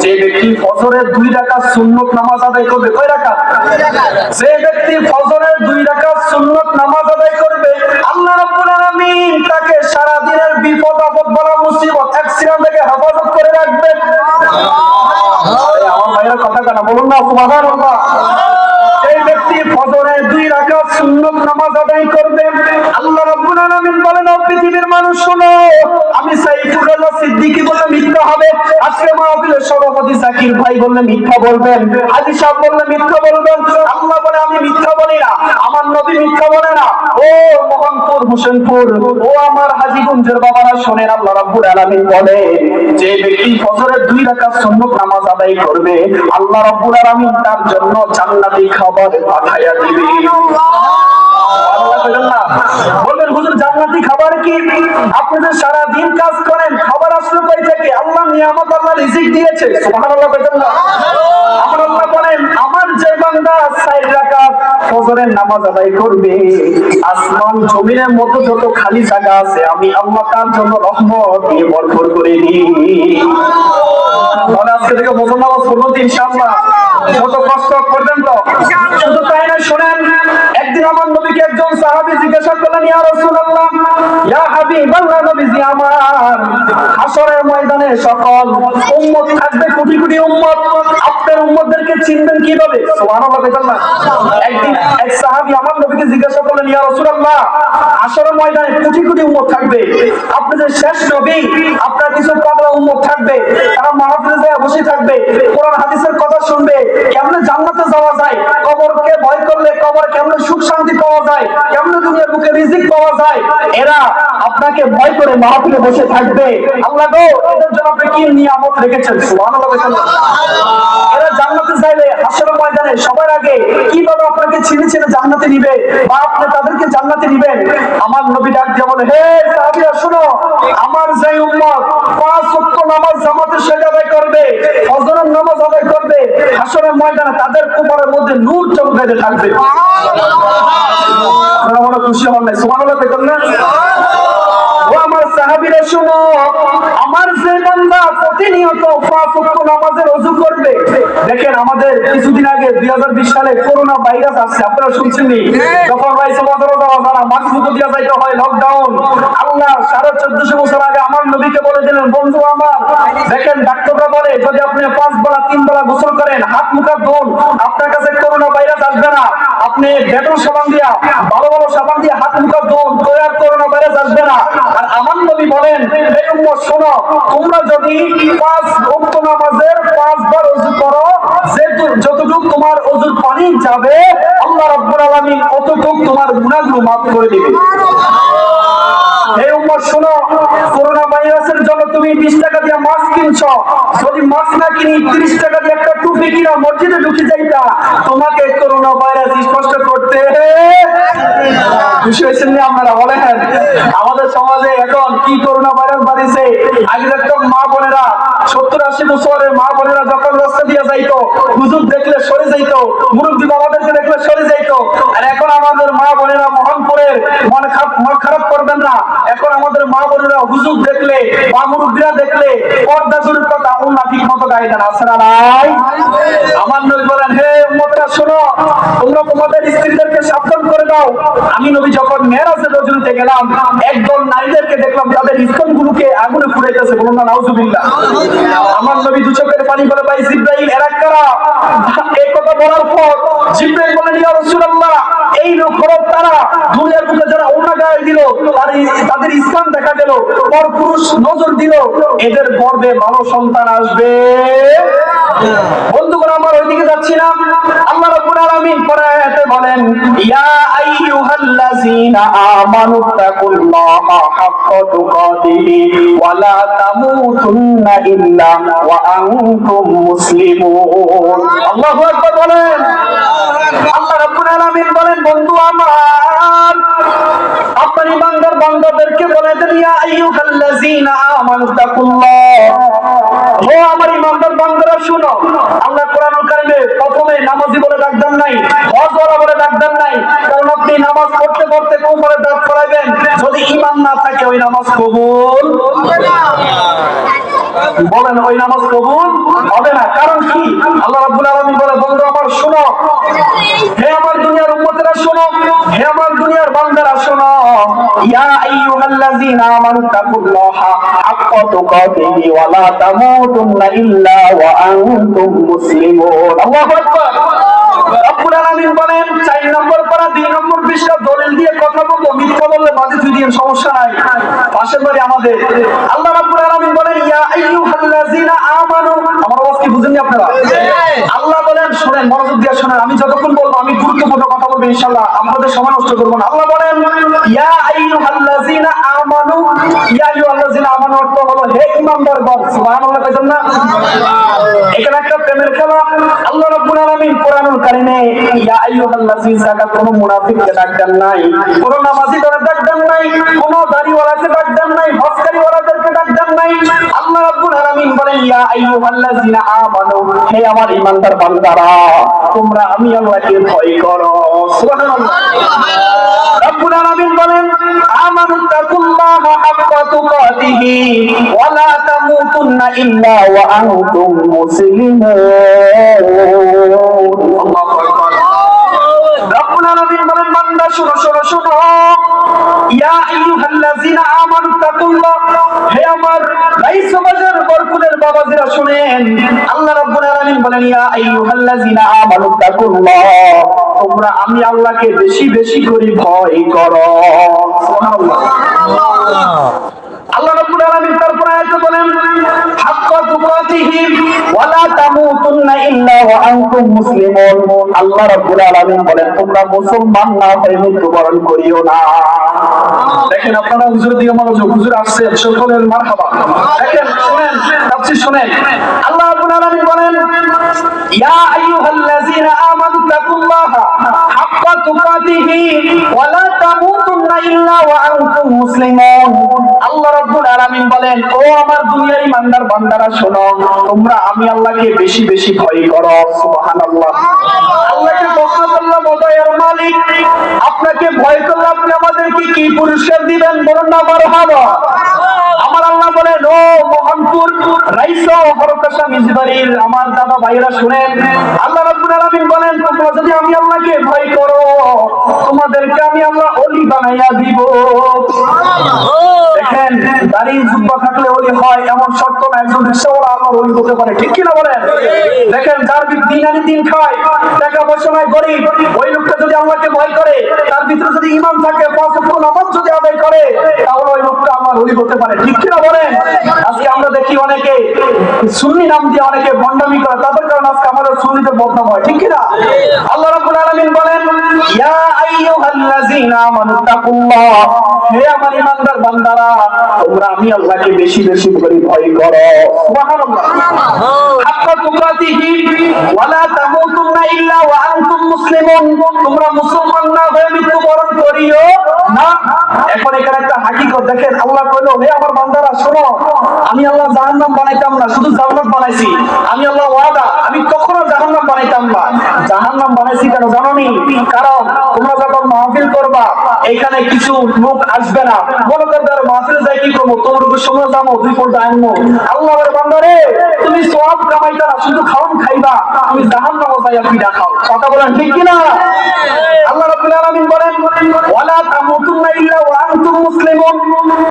যে ব্যক্তি ফজরের 2 রাকাত সুন্নত নামাজ আদায় করবে, কয় রাকাত? যে ব্যক্তি ফজরের 2 রাকাত সুন্নত নামাজ আদায় করবে, আল্লাহ রাব্বুল আলামিন তাকে সারা দিনের বিপদ আপদ বলা মুসিবত অ্যাক্সিডেন্ট থেকে হেফাজত করে রাখবে। আমার ভাইরা কথা কানা বলুন না সুবহানাল্লাহ। এই ব্যক্তি ফজরের 2 রাকাত সুন্নত নামাজ আদায় করবে, আল্লাহ রাব্বুল আলামিন বলেন, ও পৃথিবীর মানুষ শোনো, আমি সাইফুর রাজা সিদ্দিকী বললে মিথ্যা হবে, আজকে মাহফিলের সভাপতি জাকির ভাই বললে মিথ্যা বলবেন, হাজী সাহেব বললে মিথ্যা বলবেন। আল্লাহ বলে আমি মিথ্যা বলি না, আমার নবী মিথ্যা বলে না। ও মোহনপুর হোসেনপুর, ও আমার হাজীগঞ্জের বাবারা শোনেন, আল্লাহ রাব্বুল আলামিন বলে, যে ব্যক্তি ফজরের 2 রাকাত সুন্নত নামাজ আদায় করবে, আল্লাহ রাব্বুল আলামিন তার জন্য জান্নাতি খাবার পাঠাইয়া দিবে। বলবেন হুজুর জান্নাতি খাবার কি? আপনি যে সারা দিন কাজ করেন, খাবার আসলে কই থেকে? আল্লাহ নিয়ামত, আল্লাহ রিজিক দিয়েছে। সুবহানাল্লাহ বলেন না? আমার আল্লাহ বলেন, আমার যে বান্দা 4 রাকাত ফজরের নামাজ আদায় করবে, আসমান জমিনের মধ্যে যত খালি জায়গা আছে আমি আল্লাহ তার জন্য রহমত দিয়ে ভরপুর করে দিই। তাহলে আজকে থেকে ফজর নামাজ পড়বো তো ইনশাআল্লাহ, যত কষ্ট করবেন তো। শুধু তাই না, শোনেন, একদিন আমার নবীকে একজন সাহাবী জিজ্ঞাসা করলেন, ইয়া রাসূলুল্লাহ, ইয়া হাবিবাল্লাহ, নবীজি আমার, হাশরের ময়দানে সকল উম্মত থাকবে, কোটি কোটি উম্মত, আপনার উম্মতদেরকে চিনবেন কিভাবে? সুবহানাল্লাহ বলেন না। একদিন এক সাহাবী আমার নবীকে জিজ্ঞাসা করলেন, ইয়া রাসূলুল্লাহ, হাশরের ময়দানে কোটি কোটি উম্মত থাকবে, আপনি যে শেষ নবী, আপনার কিছু পাগলা উম্মত থাকবে, তারা মাহফিলে বসে থাকবে, কোরআন হাদিসের কথা শুনবে, কেমনে জান্নাতে যাওয়া যায়, কবরকে ভয় করলে কবর কেমনে সুখ শান্তি পাওয়া যায়, কেমনে দুনিয়ার বুকে রিজিক পাওয়া যায়, এরা আপনাকে ভয় করে মাহফিলে বসে থাকবে। আল্লাহ গো, এদের জন্য আপনি কি নিয়ামত রেখেছেন? সুবহানাল্লাহ। এরা জান্নাতে যাইলে হাশরের ময়দানে সবার আগে কিভাবে আপনাকে ছিনে ছিনে জান্নাতে নিবে, বা আপনি তাদেরকে জান্নাতে নিবেন? আমার নবী ডাক দিয়ে বলে, হে সাহাবীরা শুনো, আমার যে উম্মত 5 ওয়াক্ত নামাজ জামাতের সাথে আদায় করবে, ফজরের নামাজ আদায় করবে, হাশরের ময়দানে তাদের কবরের মধ্যে নূর চমকাতে থাকবে। আপনারা মনে খুশি হন না? সুবহানাল্লাহ বলেন না। ও আমার সাহাবীরা শুনো, আমার যে বান্দা প্রতিনিয়ত 5 ওয়াক্ত নামাজের ওযু করবে, দেখেন আমাদের কিছুদিন আগে 2020 সালে করোনা ভাইরাস আসছে, আপনারা শুনছেননি? যখন রাইছে বদর যাওয়া যারা মাস্ক দিয়া যাইতে হয়, লকডাউন। আল্লাহ 1450 বছর আগে আমার নবীকে বলে দিলেন, বন্ধু আমার, দেখেন ডাক্তাররা বলে যদি আপনি 5 বেলা 3 বেলা গোসল করেন, হাত মুখ ধোন, আপনার কাছে করোনা ভাইরাস আসবে না। আপনি ডেটল সাবান দিয়া, ভালো ভালো সাবান দিয়ে হাত মুখ ধোন, তো আর করোনা ভাইরাস আসবে না। আর আমার নবী বলেন, এই উম্মত শোনো, তোমরা যদি 5 ওয়াক্ত নামাজের 5 বার ওযু করো, যতটুকু তোমার ওযুর পানি যাবে, আল্লাহ রাব্বুল আলামিন অতটুকু তোমার গুনাহগুলো মাফ করে দিবে। এই উম্মত শোনো, করোনা ভাইরাসের জন্য তুমি 20 টাকা দিয়ে মাস্ক কিনছো, যদি মাস্ক না কিনি 30 টাকা দিয়ে একটা টুপি কিনা মসজিদে ঢুকে যাইতা, তোমাকে করোনা ভাইরাস স্পষ্ট করতে খুশি হয়েছেন না আপনারা? বলেন, আমাদের সমাজে এখন কি করোনা ভাইরাস বাড়িছে। আগে দেখতাম মা বোনেরা 70-80 বছরের মা বোনেরা যখন রাস্তা দিয়ে যাইতো, হুজুর দেখলে সরে যাইতো, মুরব্বী বাবাদেরকে দেখলে সরে যাইতো। আর এখন আমাদের মা বোনেরা মোহনপুরের মন খারাপ করবেন না, এখন আমাদের মা বোনেরা হুজুর দেখলে বা মুরব্বীরা দেখলে পর্দা জোরের কথা উল্লা ঠিক মতো গায়ে দেন, আছে না নাই? আমার নবী বলেন, হে উম্মতরা শোনো, তোমরা তোমাদের স্ত্রীদেরকে সাবধান করে দাও। আমি নবী যখন মেরাজের রজনীতে গেলাম, একদল নারীদেরকে দেখলাম তাদের স্তনগুলোকে আগুনে পুড়াইতেছে, বলুন না নাউজুবিল্লাহ। আমার নবী দু চোখের পানি বলে, ভাই জিবরাইল এরা কারা? এই কথা বলার পর জিবরাইল বলেন, ইয়া রাসূলুল্লাহ, এই লোক হলো তারা, দুনিয়ার বুকে যারা ওনা গায়ে দিল, তাদের ইসলাম দেখা গেল, পরপুরুষ নজর দিল, এদের গর্ভে ভালো সন্তান আসবে। বন্ধুগণ, আমরা ওইদিকে যাচ্ছি না। আল্লাহ রাব্বুল আলামিন কোরআনে বলেন, ইয়া আইয়ুহাল্লাযীনা আমানুত্তাকুল্লাহা হাক্কা তুকাতিহি ওয়া লা তামুতুন্না ইল্লা ওয়া আনতুম মুসলিমুন। আল্লাহু আকবার বলেন। আল্লাহ রাব্বুল আলামিন বলেন, বন্ধু আমার, আপনার ইমানদার বান্দাদেরকে বলে দেন, ইয়া আইয়ুহাল্লাযীনা আমানুত্তাকুল্লাহ, ও আমার ইমানদার বান্দারা শুনো। আল্লাহ কোরআনুল কারীমে প্রথমে নামাজি বলে ডাক দেন নাই, হজওয়ালা বলে ডাক দেন নাই, কারণ আপনি নামাজ পড়তে পড়তে কোমরে দাঁত করাইবেন, যদি ঈমান না থাকে ওই নামাজ কবুল হবে না। বলেন, ওই নামাজ কবুল হবে না। কারণ কি? আল্লাহ রাব্বুল আলামিন বলে, বন্ধু আমার শোনো, হে আমার দুনিয়ার উম্মতেরা শোনো, হে আমার দুনিয়ার বান্দারা শোনো, ইয়া আইয়ুহাল্লাযীনা আমানুত্তাকুল্লাহা হাক্কা তুকাতিহি ওয়া লা তামুতুন্না ইল্লা ওয়া আনতুম মুসলিমুন। আল্লাহু আকবার। রব্বুল আলামিন বলেন, 4 নম্বর পারা 2 নম্বর পৃষ্ঠা দলিল দিয়ে কথা বলবো, মিথ্যা বললে বাজে দিন সমস্যা নাই, পাশের বাড়ি আমাদের। আল্লাহ রাব্বুল আলামিন বলেন, ইয়া আইয়ুহাল্লাযীনা আমানু। আমার আওয়াজ কি বুঝেননি আপনারা? আল্লাহ বলেন, শুনেন, মনোযোগ দিয়ে শুনেন, আমি যতক্ষণ বলবো আমি গুরুত্বপূর্ণ কথা বলবো ইনশাআল্লাহ, আপনাদের সময় নষ্ট করব না। আল্লাহ বলেন, ইয়া আইয়ুহাল্লাযীনা আমানু। ইয়া আইয়ুহাল্লাযীনা আমানু অর্থ হলো হে ঈমানদারগণ। সুবহানাল্লাহ কইছেন না? এখানে একটা প্রেমের খেলা। আল্লাহ রাব্বুল আলামিন কোরআনুল কারীমে ইয়া আইয়ুহাল্লাযীনা জায়গা কোনো মুনাফিককে ডাক দেন নাই, কোনো নামাজীদের ডাক দেন নাই, কোনো দাড়িওয়ালাকে ডাক দেন নাই, হজকারীওয়ালাদেরকে ডাক দেন নাই। আল্লাহ রাব্বুল আলামিন আলামিন বলেন ইয়া আইয়ুহাল্লাযিনা আমানু, হে আমার ঈমানদার বান্দারা, তোমরা আমি আল্লাহকে ভয় করো। সুবহানাল্লাহ। রব্বুল আলামিন বলেন আমানু তাকুল্লাহা হাক্কা তুকাতিহি ওয়া লা তামুতুন্না ইল্লা ওয়া আনতুম মুসলিমুন। আল্লাহু আকবার। রব্বুল আলামিন বলেন বান্দা শোনো শোনো শোনো, ইয়া আইয়ুহাল্লাযিনা আমানু তাকুল্লাহ, হে আমার রাইস বাজার বরকুলের বাবাজিরা শুনেন, আল্লাহ রাব্বুল আলামিন বলেন ইয়া আইয়ুহাল্লাযিনা আমানু তাকুল্লাহ, তোমরা আমি আল্লাহকে বেশি বেশি করে ভয় করো। সুবহানাল্লাহ। আল্লাহ রাব্বুল আলামিন তারপর আয়াতে বলেন হাক্কা তুকাতিহি ওয়া লা তামুতুন্না ইল্লা ওয়া আনতুম মুসলিমুন। আল্লাহ রাব্বুল আলামিন বলেন তোমরা মুসলমান না হয়ে মৃত্যুবরণ করিও না। দেখেন আপনারা হুজুর দিকে মনোযোগ, হুজুর আসছে, সকলের মারহাবা। দেখেন শুনেন, তাফসীর শুনেন। আল্লাহ রাব্বুল আলামিন বলেন ইয়া আইয়ুহাল্লাযিনা আমানু তাকুল্লাহা হাক্কা তুকাতিহি ওয়া লা তামুতুন্না ইল্লা ওয়া আনতুম মুসলিমুন। আল্লাহ রাব্বুল আলামিন বলেন ও আমার দুনিয়ার ঈমানদার বান্দারা শোনো, তোমরা আমি আল্লাহকে বেশি বেশি ভয় করো। সুবহানাল্লাহ। আল্লাহকে ভয় করলে মদয়ের মালিক, আপনাকে ভয় করলে আপনি আমাদেরকে কি পুরস্কার দিবেন বলুন না মারহাবা। আমার আল্লাহ বলেন ও মোহনপুর রাইসা হরকাশা মিজবারির আমার দাদা ভাইরা শুনেন, আল্লাহ রাব্বুল আলামিন বলেন তোমরা যদি আমি আল্লাহকে ভয় করো, তোমাদেরকে আমি আল্লাহ ওলি বানাইয়া দিব। দেখেন দাড়ি জুব্বা থাকলে ওলি হয় এমন শর্ত না, একজন রিকশাওয়ালা আল্লাহর ওলি হতে পারে, ঠিক কি না বলেন? দেখেন যার দিন আনি দিন খায়, টাকা পয়সা নাই, গরিব, ওই লোকটা যদি আল্লাহকে ভয় করে, তার ভিতরে যদি ঈমান থাকে, পাঁচ ওয়াক্ত নামাজ যদি আদায় করে, তাহলে ওই লোকটা আমার ওলি হতে পারে, ঠিক কি না বলেন? আজকে আমরা দেখি অনেকে সুন্নি নাম দিয়ে অনেকে ভণ্ডামি করে, তাদের কারণে আজকে আমাদের সুন্নিদের বদনাম হয়, ঠিক কি না? আল্লাহ রাব্বুল আলামিন বলেন ইয়া আইয়ুহাল্লাযিনা আমানু তাকুল্লাহ, হে আমার ঈমানদার বান্দারা, তোমরা আমি আল্লাহকে বেশি বেশি করে ভয় করো। সুবহানাল্লাহ। হাক্কা তুকাতিহি ওয়া লা তামুতুন্না ইল্লা ওয়া আনতুম মুসলিমুন, তোমরা মুসলমান না হয়ে মৃত্যুবরণ করিও না। এখন এখানে একটা হাকিকত দেখেন, আল্লাহ কইলো হে আমার বান্দারা শোনো, আমি আল্লাহ জাহান্নাম বানাইতাম না, শুধু জান্নাত বানাইছি। আমি আল্লাহ ওয়াদা, আমি কখনো জাহান্নাম বানাইতাম না। জাহান্নাম বানাইছি কেন জানোনি? কারণ তোমরা যখন মাহফিল করবা, এখানে কিছু লোক আসবে না, মনে করবে আর মাহফিলে যাই কি করবো, তোমার উপর সময় যাবো, দুই ফোঁটা আনবো। আল্লাহর বান্দারে, তুমি সওয়াব কামাইতা না, শুধু খাওন খাইবা, তুমি জাহান্নামে যাইয়া পিঠা খাও। কথা বলেন ঠিক কি না? আল্লাহ রাব্বুল আলামিন বলেন ওয়ালা তামুতুন্না ইল্লা ওয়া আনতুম মুসলিমুন।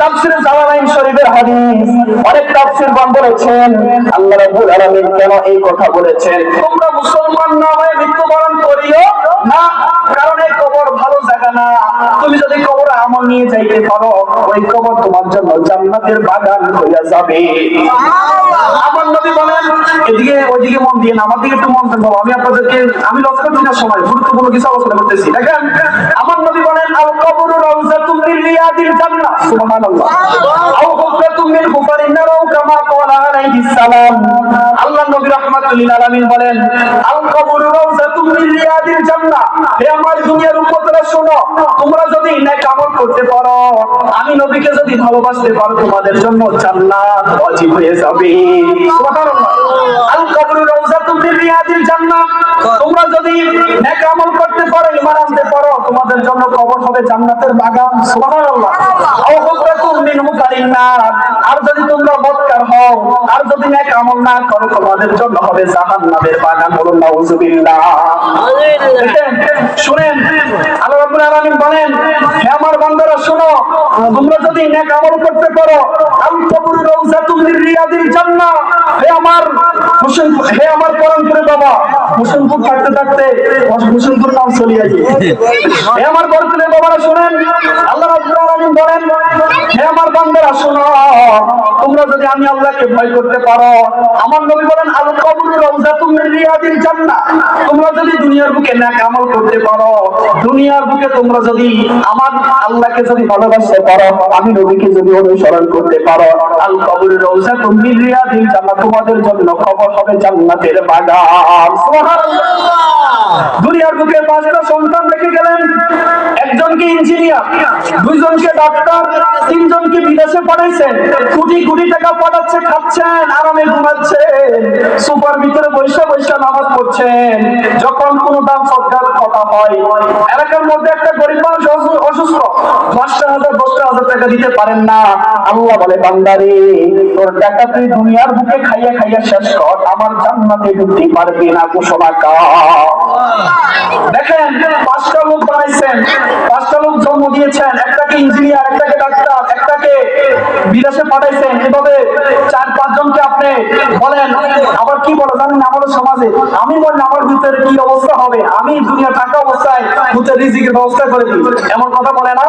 তাফসীরে জালালাইন শরীফের হাদিস, অনেক তাফসীরগণ বলেছেন আল্লাহ রাব্বুল আলামিন কেন এই কথা বলেছেন, তোমরা মুসলমান না হয়ে মৃত্যুবরণ করিও না, কারণ এই কবর ভালো জায়গা না। তুমি যদি কবরে আমল নিয়ে যাইতে পারো, ওই কবর তোমার জন্য জান্নাতের বাগান হইয়া যাবে। আমার নবী বলেন এদিকে ওইদিকে মন দিয়ে না, আমার দিকে একটু মন দেন বাবা, আমি আপনাদেরকে আমি লস করছি না, সময় গুরুত্বপূর্ণ কিছু আলোচনা করতেছি। দেখেন আমার নবী বলেন আল কবরু রাউযাতুম মিন রিয়াদিল জান্নাহ। সুবহানাল্লাহ। আও হুফরাতুম মিন হুফারিন নার কামা ক্বালা আলাইহিস সালাম। আল্লাহ নবী রাহমাতুল লিল আলামিন বলেন আল কবরু রাউযাতুম মিন রিয়াদিল জান্নাহ, হে আমার দুনিয়ার উম্মতরা শোনো, তোমরা যদি নেক আমল করতে পারো, আমি নবীকে যদি ভালোবাসতে পারো, তোমাদের জন্য জান্নাত ওয়াজিব হয়ে যাবে। সুবহানাল্লাহ। আল কবরু রাউযাতুম মিন রিয়াদিল জান্নাহ, তোমরা যদি নেক আমল করতে পারো, ঈমান আনতে পারো, তোমাদের জন্য কবর হবে জান্নাতের বাগান। সুবহানাল্লাহ। আও হুফরাতুম মিন হুফারিন নার, আর যদি তোমরা বদকার হও, আর যদি নেক আমল না করো, তোমাদের জন্য হবে জাহান্নামের বাগান। বলুন নাউযুবিল্লাহ। দেখেন শুনেন, আল্লাহ রাব্বুল আলামিন বলেন হে আমার বান্দারা শোনো, তোমরা যদি নেক আমল করতে পারো, আল কবরু রাউযাতুম মিন রিয়াদিল জান্নাহ, হে আমার হোসেনপুর, হে আমার পরমপুরে বাবা, হোসেনপুর থাকতে থাকতে হোসেনপুর নাম চলে আসে। হে আমার পরমপুরে বাবারা শোনেন, আল্লাহ রাব্বুল আলামিন বলেন হে আমার বান্দারা শোনো, তোমরা যদি আমি আল্লাহকে ভয় করতে পারো, আমার নবী বলেন আল কবরু রাউযাতুম মিন রিয়াদিল জান্নাহ, তোমরা যদি দুনিয়ার বুকে নেক আমল করতে পারো, দুনিয়ার বুকে তোমরা যদি আমার আল্লাহকে যদি ভালোবাসতে পারো, আমি নবীকে যদি অনুসরণ করতে পারো, আল কবরু রাউযাতুম মিন রিয়াদিল জান্নাহ, তোমাদের জন্য কবর হবে জান্নাতের বাগান। সুবহানাল্লাহ। দুনিয়ার বুকে 5টা সন্তান রেখে গেলেন, একজনকে ইঞ্জিনিয়ার, দুইজনকে ডাক্তার, তিনজনকে বিদেশে পাঠাইছেন, কোটি কোটি টাকা পাঠাচ্ছে, খাচ্ছেন, আরামে ঘুমাচ্ছেন, সুপার ভিতরে বৈশা বৈশা নামাজ পড়ছেন। যখন কোনো দান সরকার কথা হয়, এলাকার মধ্যে একটা গরিব মানুষ অসুস্থ, 10,000 টাকা দিতে পারেন না। আল্লাহ বলে, বান্দারে তোর টাকা তুই দুনিয়ার বুকে খাইয়া খাইয়া শেষ কর, আমার জান্নাতে ঢুকতে পারবি না, ঘোষণা কর। দেখেন, 5টা লোক বানাইছেন, 5টা লোক জন্ম দিয়েছেন, একটাকে ইঞ্জিনিয়ার, একটাকে ডাক্তার, একটাকে বিদেশে পাঠাইছেন। এভাবে 4-5 জনকে আপনি বলেন, আবার কি বলে জানেন আমাদের সমাজে, আমি বললাম আমার ভিতরে কি অবস্থা হবে, আমি দুনিয়া থাকা অবস্থায় ভূতের রিজিকের ব্যবস্থা করে দিই, এমন কথা বলে না?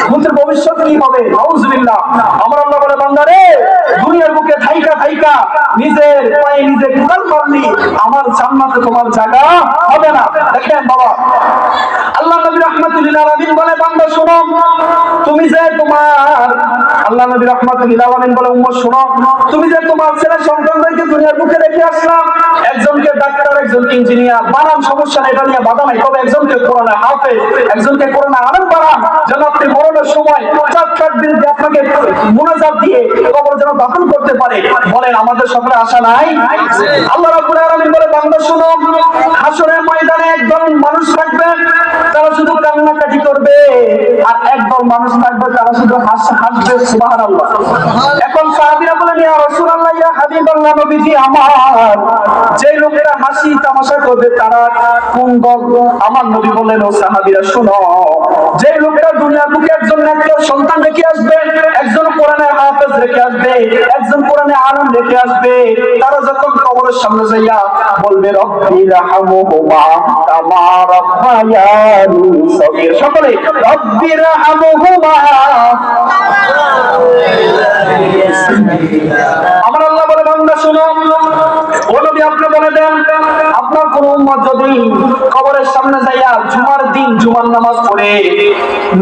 ভূতের ভবিষ্যৎ কি হবে? নাউজুবিল্লাহ। আমার আল্লাহ বলে, বান্দারে দুনিয়ার বুকে থাইকা থাইকা নিজের পায়ে নিজে কুড়াল মারলি, আমার জান্নাতে তোমার জায়গা হবে না। দেখেন বাবা, আল্লাহ নবী রাহমাতুল্লিল আলামিন বলে, বান্দা শোনো, তুমি যে তোমার, আল্লাহ নবী রাহমাতুল্লিল আলামিন বলে, উম্মত শোনো, তুমি যে তোমার ছেলে সন্তানদেরকে দুনিয়ার বুকে রেখে আসলাম, একজনকে ডাক্তার, একজনকে ইঞ্জিনিয়ার, বানান সমস্যা নেই, এটা নিয়ে বাধা নাই, তবে একজনকে কোরআনে হাফেজ, একজনকে কোরআনে আলেম বানান, যেন আপনি মরণের সময় 4 দিন আপনাকে মুনাজাত দিয়ে কবর যেন দাফন করতে পারে। বলেন, আমাদের সকলে আশা নাই? আল্লাহ রাব্বুল আলামিন বলে, বান্দা শোনো, হাসরের ময়দানে একদল মানুষ থাকবে, তারা শুধু কান্নাকাটি করবে, আর একদল মানুষ থাকবে, তারা শুধু হাসবে। সুবহানাল্লাহ। এখন সাহাবীরা বলেন, ইয়া রাসূলুল্লাহ, ইয়া হাবিবাল্লাহ, নবীজি আমার, যে লোকেরা হাসি তামাশা করবে তারা কোন দল? আমার নবী বললেন, ও সাহাবীরা শোনো, যে লোকেরা দুনিয়ার বুকে একজন নেককার সন্তান রেখে আসবে, একজন কোরআনের হাফেজ রেখে আসবে, একজন কোরআনে আলেম রেখে আসবে, তারা যখন কবরের সামনে যাইয়া বলবে, রব্বি রাহমহুমা কামা রাব্বায়ানি সগীর, সকলে রব্বি রাহমহুমা। আমার আল্লাহ বলে, বান্দা শোনো, ও নবী আপনি বলে দেন, আপনার কোন উম্মত যদি কবরের সামনে যাইয়া জুমার দিন জুমার নামাজ পড়ে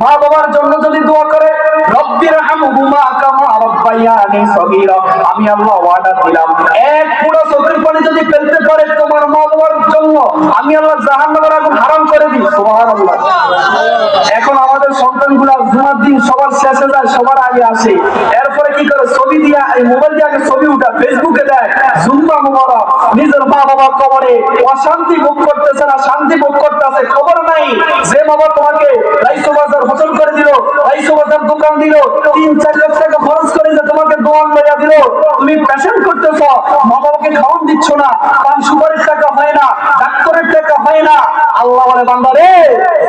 মা বাবার জন্য যদি দোয়া করে, রব্বি রাহমহুমা কামা রাব্বায়ানি সগীরা, আমি আল্লাহ ওয়াদা দিলাম, এক পুরো চোখের পানি যদি ফেলতে পারে তোমার মা বাবার জন্য, আমি আল্লাহ জাহান্নামের আগুন হারাম করে দিই। সুবহানাল্লাহ। এখন আমাদের সন্তানগুলা জুমার দিন সবার শেষে যায়, সবার আগে আসে, এরপরে কি করে, ছবি দিয়া, এই মোবাইল দিয়ে আগে ছবি উঠা ফেসবুকে দেয়, জুম্মা মুবারক, নিজের মা বাবা কবরে অশান্তি ভোগ করতেছে না, শান্তি ভোগ করতেছে, খবর নাই যে বাবা তোমাকে রাইসো বাজার হোটেল করে দিল, রাইসো বাজার দোকান দিল, 3-4 লাখ টাকা খরচ করে যে তোমাকে দোয়ান লইয়া দিল, তুমি পেশেন্ট করতেছ, মা বাবাকে খাওয়ান দিচ্ছ না, পান সুপারির টাকা হয় না, ডাক্তারের টাকা হয় না। আল্লাহ বলে, বান্দারে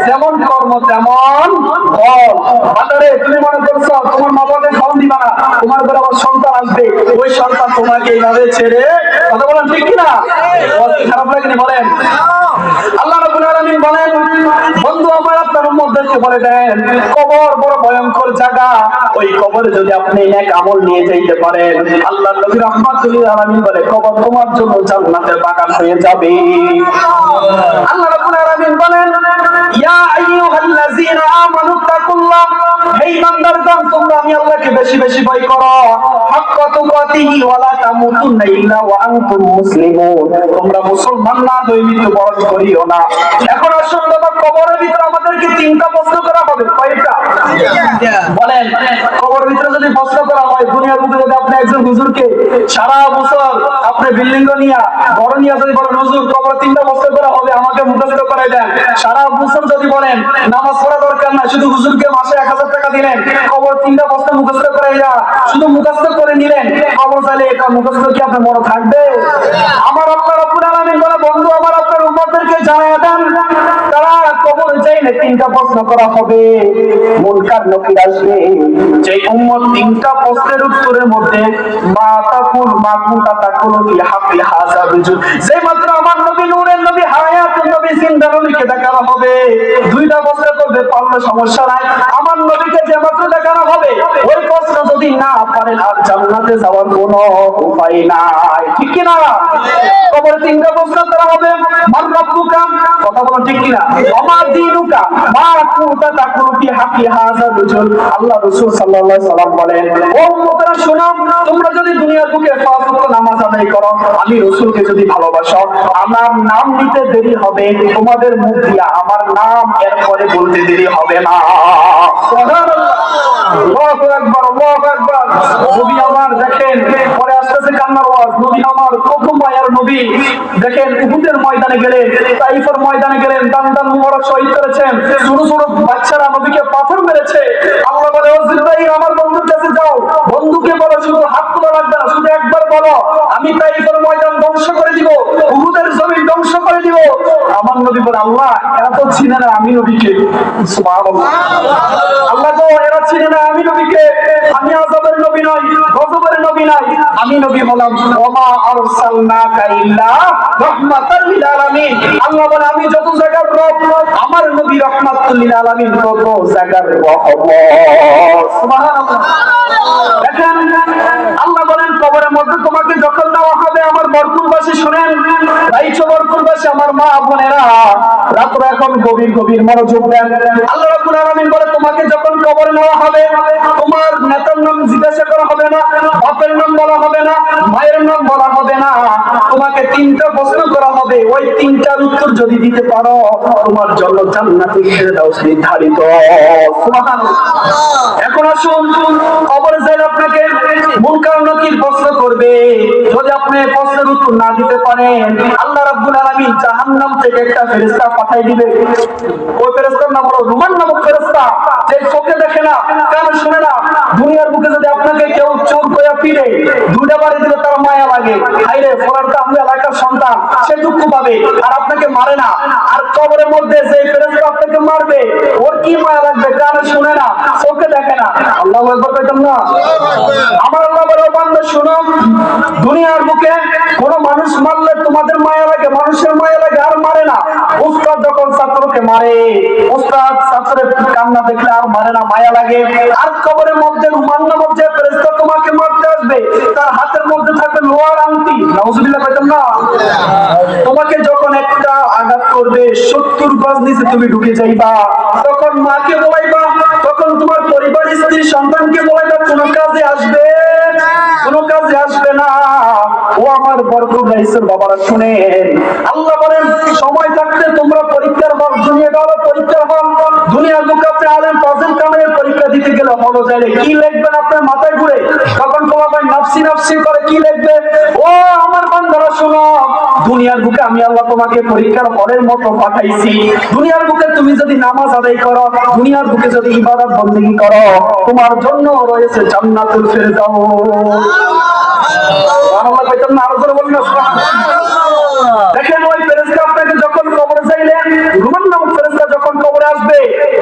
যেমন কর্ম তেমন ফল। বান্দারে তুমি মনে করছো তোমার মা বাবাকে খাওয়ান দিবা না, তোমার ঘরে আবার সন্তান আসবে, ওই সন্তান তোমাকে এইভাবে ছেড়ে, কথা বলেন ঠিক কিনা? খারাপ লাগেনি? বলেন। আল্লাহ রাব্বুল আলামিন বলেন, বন্ধু আমার আপনার উম্মতদেরকে বলে দেন, কবর বড় ভয়ঙ্কর জায়গা, ওই কবরে যদি আপনি নেক আমল নিয়ে যাইতে পারেন, আল্লাহ নবী রাহমাতুল্লিল আলামিন বলে, কবর তোমার জন্য জান্নাতের বাগান হয়ে যাবে। আল্লাহ রাব্বুল আলামিন বলেন, ইয়া আইয়ুহাল্লাযীনা আমানু তাকুল্লাহ, হে ইমানদারগণ তোমরা আমি আল্লাহকে বেশি বেশি ভয় করো, হাক্কা তুকাতিহি ওয়া লা তামুতুন্না ইল্লা ওয়া আনতুম মুসলিমুন, তোমরা মুসলমান না হয়ে মৃত্যুবরণ করিও না। এখন আসুন বাবা, কবরের ভিতরে আমাদেরকে 3টা প্রশ্ন করা হবে, কয়টা? বলেন, কবরের ভিতরে যদি প্রশ্ন করা হয়, দুনিয়ার বুকে যদি আপনি একজন হুজুরকে সারা বছর আপনি বিল্ডিং নিয়া বড় নিয়া যদি বলেন, হুজুর কবরে 3টা প্রশ্ন করা হবে, আমাকে মুখস্থ করাই দেন, সারা বছর যদি বলেন নামাজ পড়া দরকার না, শুধু হুজুরকে মাসে 1000 টাকা দিলেন, কবর 3টা প্রশ্ন মুখস্থ করাইয়া শুধু মুখস্থ করে নিলেন, কবর চাইলে এটা মুখস্থ কি আপনি মনে থাকবে? আমার আল্লাহ রাব্বুল আলামিন বলে, বন্ধু আমার আপনার উম্মতদেরকে জানায়া দেন, তারা কবরে চাইলে 3টা প্রশ্ন করা হবে, মুনকার নকির আসবে, যে উম্মত 3টা প্রশ্নের উত্তরের মধ্যে মা তাকুল মা কুনতা তাকুল ফি হাক্কি হাযা রজুল, যে মাত্র আমার নবী নূরের নবী হায়াতুন নবী জিন্দা নবীকে দেখানো হবে, 2টা প্রশ্ন করবে, পারলে সমস্যা নাই, আমার নবীকে যে মাত্র দেখানো হবে, ওই প্রশ্ন যদি না পারেন আর জান্নাতে যাওয়ার কোনো উপায় নাই, ঠিক কি না? কবরে 3টা প্রশ্ন করা হবে, মান রাব্বুকা, কথা বলো ঠিক কি না? ওমা দীনুকা, মা কুনতা তাকুল ফি হাক্কি হাযা রজুল। আল্লাহ রাসূল সাল্লাল্লাহু আলাইহি সাল্লাম বলেন, ও উম্মতরা শোনো, তোমরা যদি দুনিয়ার বুকে 5 ওয়াক্ত নামাজ আদায় করো, আমি রাসূলকে যদি ভালোবাসো, আমার নাম নিতে দেরি হবে, তোমাদের মুখ দিয়া আমার নাম এরপরে বলতে দেরি হবে না। সুবহানাল্লাহ। আল্লাহু আকবার, আল্লাহু আকবার। নবী আমার দেখেন পরে আসতেছে কান্নার আওয়াজ। নবী আমার প্রথম মায়ার নবী দেখেন উহুদের ময়দানে গেলেন, তাইফের ময়দানে গেলেন, দান দান মুবারক শহীদ করেছেন। ছোট ছোট বাচ্চারা নবীকে পাথর মেরেছে। আল্লাহ বলে ও জিবরাইল আমার বন্ধুর কাছে যাও, বন্ধুকে বলো শুধু হাত তোলা লাগবে না, শুধু একবার বলো আমি তাইফের ময়দান ধ্বংস করে দিব, উহুদের জমিন ধ্বংস করে দিব। আমার নবী বলে আল্লাহ এরা তো চিনে না আমি নবীকে। সুবহানাল্লাহ। আল্লাহ তো এরা চিনে না আমি নবীকে, আমি আযাবের নবী নই, গজবের নবী নই, আমি নবী হলাম ওমা আরসালনাকা ইল্লা রাহমাতাল লিল আলামিন। আল্লাহ বলে আমি যত জায়গার রব, আমার নবী রাহমাতুল লিল আলামিন তত জায়গার রহমত। সুবহানাল্লাহ। দেখেন আল্লাহ বলেন কবরের মধ্যে তোমাকে যখন দেওয়া হবে, আমার বরকুলবাসী শুনেন, রাইছো বরকুলবাসী আমার মা বোনেরা, রাত্র এখন গভীর গভীর মনোযোগ দেন। আল্লাহ রাব্বুল আলামিন বলে তোমাকে যখন কবরে নেওয়া হবে, তোমার নেতার নাম জিজ্ঞাসা করা হবে না, বাপের নাম বলা হবে না, মায়ের নাম বলা হবে না, তোমাকে তিনটা প্রশ্ন করা হবে। ওই তিনটার উত্তর যদি দিতে পারো তোমার জন্য জান্নাতে ফেরদাউস নির্ধারিত। সুবহানাল্লাহ। এখন আসুন কবরে যাই আপনাকে মুনকার নাকির প্রশ্ন করবে। যদি আপনি প্রশ্নের উত্তর না দিতে পারেন, আল্লাহ রাব্বুল আলামিন জাহান্নাম থেকে একটা ফেরেশতা পাঠিয়ে দিবে। ওই ফেরেশতার নাম হলো রুমান নামক ফেরেশতা, যে চোখে দেখে না, কানে শুনে না। দুনিয়ার বুকে যদি আপনাকে কেউ চোর কইয়া পিড়ে দুইটা বাড়ি দিলে তার মায়া লাগে, হাইরে ফলার তো আমরা এলাকার সন্তান, সে দুঃখ পাবে, আর আপনাকে মারে না। আর কবরের মধ্যে যে ফেরেশতা আপনাকে মারবে ওর কি মায়া লাগবে, কানে শুনে না, চোখে দেখে না। আল্লাহু আকবার কইতাম না? আমার আল্লাহ বলে বান্দা শুনো, দুনিয়ার বুকে কোন মানুষ মারলে তোমাদের মায়া লাগে, মানুষের মায়া লাগে, আর মারে না। উস্তাদ যখন ছাত্রকে মারে, উস্তাদ ছাত্রের কান্না দেখলে আর মারে না, মায়া লাগে। আর কবরের মধ্যে রুমান নামক যে ফেরেশতা তোমাকে মারতে আসবে, তার হাতের মধ্যে থাকবে লোহার আংটি। নাউজুবিল্লাহ কইতাম না? তোমাকে যখন একটা আঘাত করবে 70 গজ নিচে তুমি ঢুকে যাইবা, তখন মাকে বলাইবা, তখন তোমার পরিবার স্ত্রী সন্তানকে বলাইবা, কোন কাজে আসবে, কোন কাজে আসবে না। ও আমার বরকত রাইসের বাবারা শুনেন, আল্লাহ বলেন সময় থাকতে তোমরা পরীক্ষার হল, দুনিয়াটা হলো পরীক্ষার হল। দুনিয়ার বুকে আলেম ফাজিল কামের পরীক্ষা দিতে গেলে হলো যাইলে কি লিখবেন আপনার মাথায় ঘুরে, তখন তোমার ভাই নাফসি নাফসি করে কি লিখবে। ও আমার বান্দারা শুনো, দুনিয়ার বুকে আমি আল্লাহ তোমাকে পরীক্ষার হলের মতো পাঠাইছি। দুনিয়ার বুকে তুমি যদি নামাজ আদায় করো, দুনিয়ার বুকে যদি ইবাদত বন্দেগী করো, তোমার জন্য রয়েছে জান্নাতুল ফেরদাউস। সুবহানাল্লাহ কইতাম না? আরো জোরে বলুন না সুবহানাল্লাহ। দেখেন ওই ফেরেশতা আপনাকে যখন কবরে যাইলেন, রুমান নামক ফেরেশতা যখন কবরে আসবে,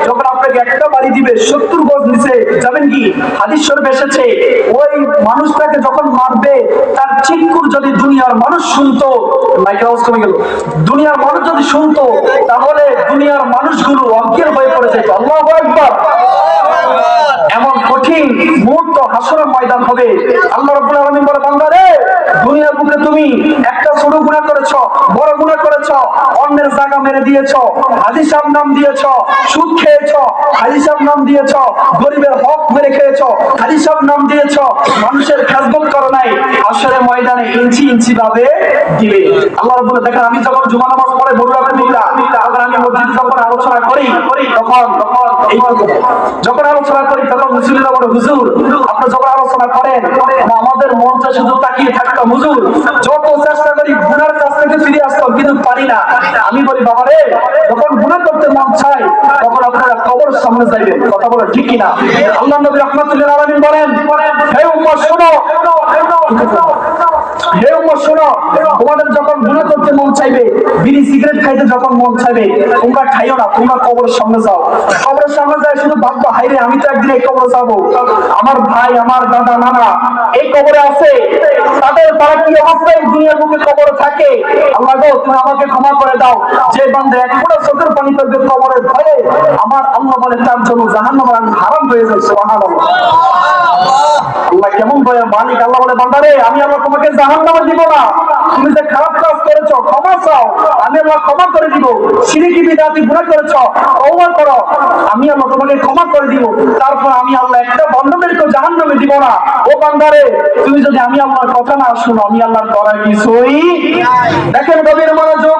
যখন আপনাকে একটা বাড়ি দিবে 70 গজ নিচে যাবেন কি, হাদিস শরীফে এসেছে ওই মানুষটাকে যখন মারবে তার চিৎকার যদি দুনিয়ার মানুষ শুনতো, মাইকের আওয়াজ কমে গেল, দুনিয়ার মানুষ যদি শুনতো তাহলে দুনিয়ার মানুষগুলো অজ্ঞান হয়ে পড়ে যেত। আল্লাহু আকবার। এমন কঠিন মুহূর্ত হাসরের ময়দান হবে। আল্লাহ রাব্বুল আলামিন বলে বান্দা রে, দুনিয়ার বুকে তুমি একটা ছোট গুনাহ করেছো, বড় গুনাহ করেছো, অন্যের জায়গা মেরে দিয়েছো, হাজী সাহেব নাম দিয়েছো, সুদ খেয়েছো, হাজী সাহেব নাম দিয়েছো, গরিবের হক মেরে খেয়েছো, হাজী সাহেব নাম দিয়েছো, মানুষের খেদমত করো নাই, হাসরের ময়দানে ইঞ্চি ইঞ্চি ভাবে দিবে। আল্লাহ রাব্বুল দেখেন আমি যখন জুমা নামাজ পড়ে বড়রা মিল্লা, তখন আমি মসজিদে যখন আলোচনা করি, তখন এই যখন আলোচনা করি তখন মুসলিমরা বলে হুজুর আপনি যখন আলোচনা করেন আমাদের মনটা শুধু তাকিয়ে থাকতাম, হুজুর যত চেষ্টা করি গুনার কাছ থেকে ফিরে আসতাম কিন্তু পারি না। আমি বলি বাবা রে, যখন গুনাহ করতে মন চায় তখন আপনারা কবরের সামনে যাইবেন। কথা বলে ঠিক কিনা? আল্লাহ নবী রাহমাতুল লিল আলামিন বলেন, হে উম্মত শোনো, হে উম্মত শোনো, তোমাদের যখন গুনাহ করতে মন চাইবে, বিড়ি সিগারেট খাইতে যখন মন চাইবে, তোমরা খাইও না, তোমরা কবরের সামনে যাও। কবরের সামনে যায় শুধু ভাববা হাইরে আমি তো একদিন এই কবরে যাবো, আমার ভাই আমার দাদা নানা এই কবরে আছে, তাদের তারা কি অবস্থায় দুনিয়ার বুকে কবরে থাকে। আল্লাহ গো তুমি আমাকে ক্ষমা করে দাও, যে বান্দা এক ফোঁটা চোখের পানি পড়বে কবরের ভয়ে, আমার আল্লাহ বলে তার জন্য জাহান্নাম হারাম হয়ে যায়। সুবহানাল্লাহ। আল্লাহ কেমন দয়া মালিক। আল্লাহ বলে বান্দা রে, আমি আল্লাহ তোমাকে জাহান্নামে দিব না, তুমি যে খারাপ কাজ করেছো ক্ষমা চাও, আমি আল্লাহ ক্ষমা করে দিব। শিরকি বিদআতি গুনাহ করেছো তওবা করো, আমি আল্লাহ তোমাকে ক্ষমা করে দিব। তারপর আমি আল্লাহ একটা বান্দাদেরকে জাহান্নামে দিব না। ও বান্দা রে, তুমি যদি আমি আল্লাহর কথা না শুনো, আমি আল্লাহর করার কিছুই দেখেন গভীর মনোযোগ।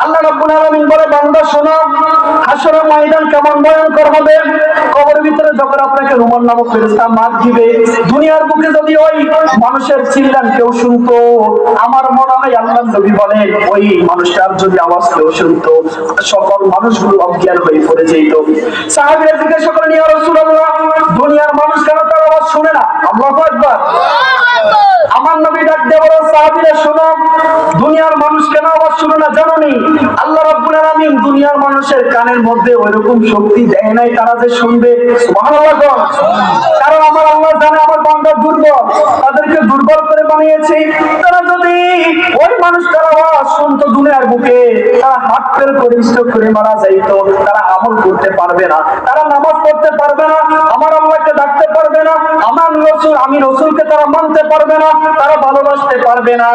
আল্লাহ রাব্বুল আলামিন বলে বান্দা শোনো, হাসরের ময়দান কেমন ভয়ঙ্কর হবে। কবরের ভিতরে যখন করে আপনাকে রুমান নামক ফেরেশতা মার দিবে। দুনিয়ার বুকে যদি ওই মানুষের চিল্লান কেউ শুনতো, আমার মনে হয় আল্লাহর নবী বলেন ওই মানুষটার যদি আওয়াজ কেউ শুনতো, সকল মানুষগুলো অজ্ঞান হয়ে পড়ে যেত। সাহাবীরা জিজ্ঞাসা করেন, ইয়া রাসূলুল্লাহ, দুনিয়ার মানুষ কেন তার আওয়াজ শুনে না? আল্লাহু আকবার। আমার নবী ডাক দিয়ে বলেন, সাহাবীরা শোনো, দুনিয়ার মানুষ কেন আওয়াজ শুনে না জানো নি? আল্লাহ রাব্বুল আলামিন দুনিয়ার মানুষের কানের মধ্যে ওইরকম শক্তি দেয় নাই তারা যে শুনবে। সুবহানাল্লাহ। কারণ আমার আল্লাহ জানে আমার বান্দা দুর্বল, তাদেরকে দুর্বল করে বানিয়েছে। তারা যদি ওই মানুষটার আওয়াজ শুনতো দুনিয়ার বুকে, তারা হাত ফেল করে স্ট্রোক করে মারা যাইতো। তারা আমল করতে পারবে না, তারা নামাজ পড়তে পারবে না, আমার আল্লাহকে ডাকতে পারবে না, আমার রাসূল আমি রাসূলকে তারা মানতে পারবে না, তারা ভালোবাসতে পারবে না।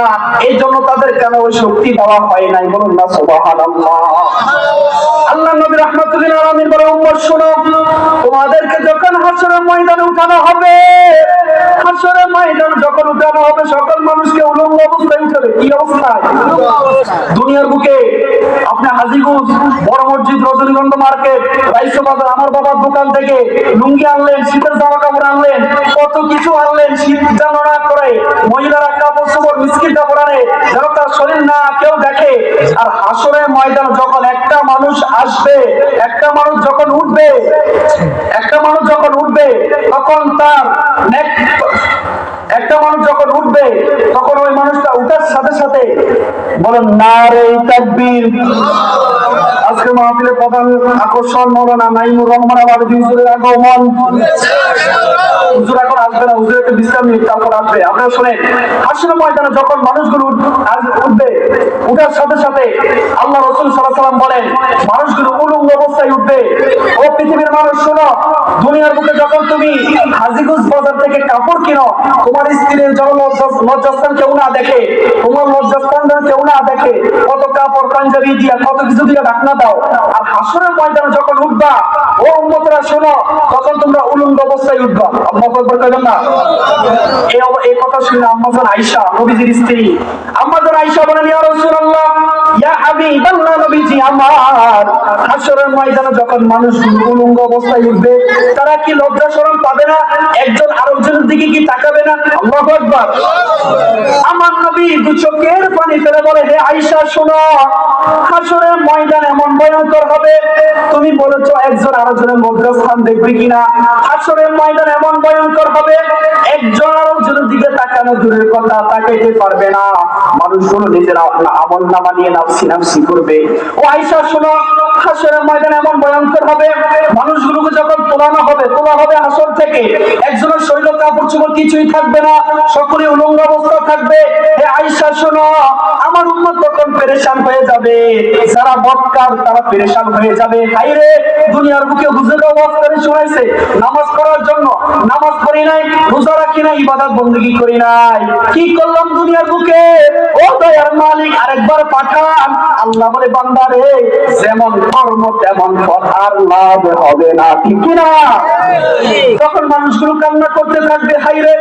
এই জন্য তাদের কেন ওই শক্তি দেওয়া হয় নাই? বলুন না সুবহানাল্লাহ। আল্লাহ নবী রাহমাতুল লিল আলামিন বলেন, উম্মত শোনো, তোমাদেরকে যখন হাশরের ময়দানে উঠানো হবে, হাশরের ময়দানে যখন উঠানো হবে, সকল মানুষকে উলঙ্গ অবস্থায় উঠাবে। কি অবস্থায়? দুনিয়ার বুকে আপনি হাজীগঞ্জ, বড় মসজিদ, রজনীগন্ধা মার্কেট, রাইসো বাজার, আমার বাবার দোকান থেকে লুঙ্গি আনলেন, শীতের জামা কাপড় আনলেন, কত কিছু আনলেন, শীত যেন না করে মহিলারা কাপড় চোপড় মিসকিন কাপড় আনে যেন তার শরীর না কেউ দেখে। আর হাশরের ময়দান যখন একটা মানুষ আসবে, একটা মানুষ যখন উঠবে, একটা মানুষ যখন উঠবে, তখন তার একটা মানুষ যখন উঠবে, তখন ওই মানুষটা উঠার সাথে সাথে বলেন নারে তাকবীর। আজকে মাহফিলের প্রধান আকর্ষণ মৌলানা নাইমুর রহমান আবাদী হুজুরের আগমন। হুজুর এখন আসবে না, হুজুর একটু বিশ্রাম নিয়ে তারপর আসবে। আপনারা শুনেন, হাশরের ময়দানে যখন মানুষগুলো উঠবে, উঠার সাথে সাথে আল্লাহ রাসূল সাল্লাল্লাহু আলাইহি ওয়াসাল্লাম বলেন মানুষগুলো উলঙ্গ অবস্থায় উঠবে। ও পৃথিবীর মানুষ শোনো, দুনিয়ার বুকে যখন তুমি হাজীগঞ্জ বাজার থেকে কাপড় কিনো, তোমার স্ত্রীর জন্য লজ্জাস্থান কেউ না দেখে, তোমার লজ্জাস্থান কেউ না দেখে, কত কাপড় পাঞ্জাবি দিয়া কত কিছু দিয়া ঢাকনা দাও। আর হাশরের ময়দানে যখন উঠবা, ও উম্মতরা শোনো, তখন তোমরা উলঙ্গ অবস্থায় উঠবা। আল্লাহু আকবার কইবেন না? এই কথা শুনে আম্মা জান আয়েশা, নবীজির স্ত্রী, আম্মা জান আয়েশা বলেন, ইয়া রাসূলুল্লাহ, ইয়া হাবিবাল্লাহ, নবীজি আমার, হাশরের ময়দানে যখন মানুষ উলঙ্গ অবস্থায় উঠবে, তারা কি লজ্জা শরম পাবে না? একজন আরেকজনের দিকে কি তাকাবে না? আল্লাহু আকবার। আমার নবী দু চোখের পানি ফেলে বলে, হে আয়েশা শোনো, হাশরের ময়দান এমন ভয়ঙ্কর হবে, তুমি বলেছো একজন আরেকজনের লজ্জাস্থান দেখবে কিনা। হাশরের ময়দান এমন ভয়ঙ্কর হবে, একজন আরেকজনের দিকে তাকানো দূরের কথা, তাকাইতে পারবে না। মানুষগুলো নিজেরা আমল নামা নিয়ে নাফসি নাফসি করবে। ও আয়েশা শোনো, হাশরের ময়দান এমন ভয়ঙ্কর হবে, মানুষগুলোকে যখন তোলা হবে হাশর থেকে, একজনের শরীরে কাপড় চোপড় কিছুই থাকবে না, সকলে উলঙ্গ অবস্থা থাকবে। হে আয়েশা শোনো, আমার উম্মত তখন পেরেশান হয়ে যাবে, যারা বদকার তারা পেরেশান হয়ে যাবে। হায়রে, দুনিয়ার বুকে হুজুররা ওয়াজ করে শোনাইছে নামাজ পড়ার জন্য, নামাজ পড়ি নাই, রোজা রাখি নাই, ইবাদত বندگی করি নাই, কি করলাম দুনিয়ার বুকে? ও দয়ার মালিক আরেকবার পাঠান। আল্লাহ বলে, বান্দারে যেমন কর্ম তেমন ফল, আর লাভ হবে না, ঠিক কি না? তখন মানুষগুলো কান্না করতে থাকবে, হায়রে,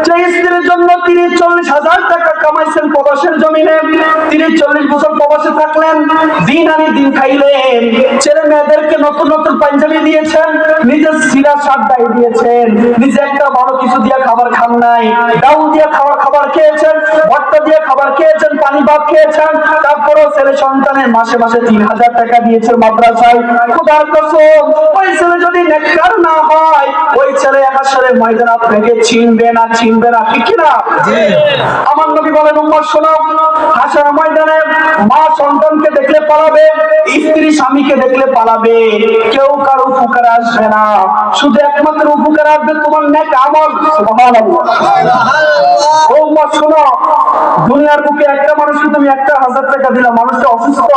যে স্ত্রীর জন্য 30-40 হাজার টাকা কামাইছেন প্রবাসের জমিনে, 30-40 বছর প্রবাসে থাকলেন, দিন আনি দিন খাইলেন, ছেলে মেয়েদেরকে নতুন নতুন পাঞ্জাবি দিয়েছেন, নিজের সিরা শার্ট গায়ে দিয়েছেন, নিজে একটা ভালো কিছু দিয়ে খাবার খান নাই, ডাউল দিয়ে খাবার খেয়েছেন, ভর্তা দিয়ে খাবার খেয়েছেন, পানি ভাত খেয়েছেন, তারপরেও ছেলে সন্তানের মাসে মাসে 3000 টাকা দিয়েছেন মাদ্রাসায়। খোদার কসম, ওই ছেলে যদি নেককার না হয়, ওই ছেলে হাশরের ময়দানে আপনাকে চিনবে না, ঠিক কি না? আমার নবী বলেন, উম্মত শোনো, হাশরের ময়দানে মা সন্তানকে দেখলে পালাবে, স্ত্রী স্বামীকে দেখলে পালাবে, কেউ কারো উপকার আসবে না, শুধু একমাত্র উপকার আসবে তোমার নেক আমল। সুবহানাল্লাহ। ও উম্মত শোনো, দুনিয়ার বুকে একটা মানুষকে তুমি 1000 টাকা দিলা, মানুষটা অসুস্থ,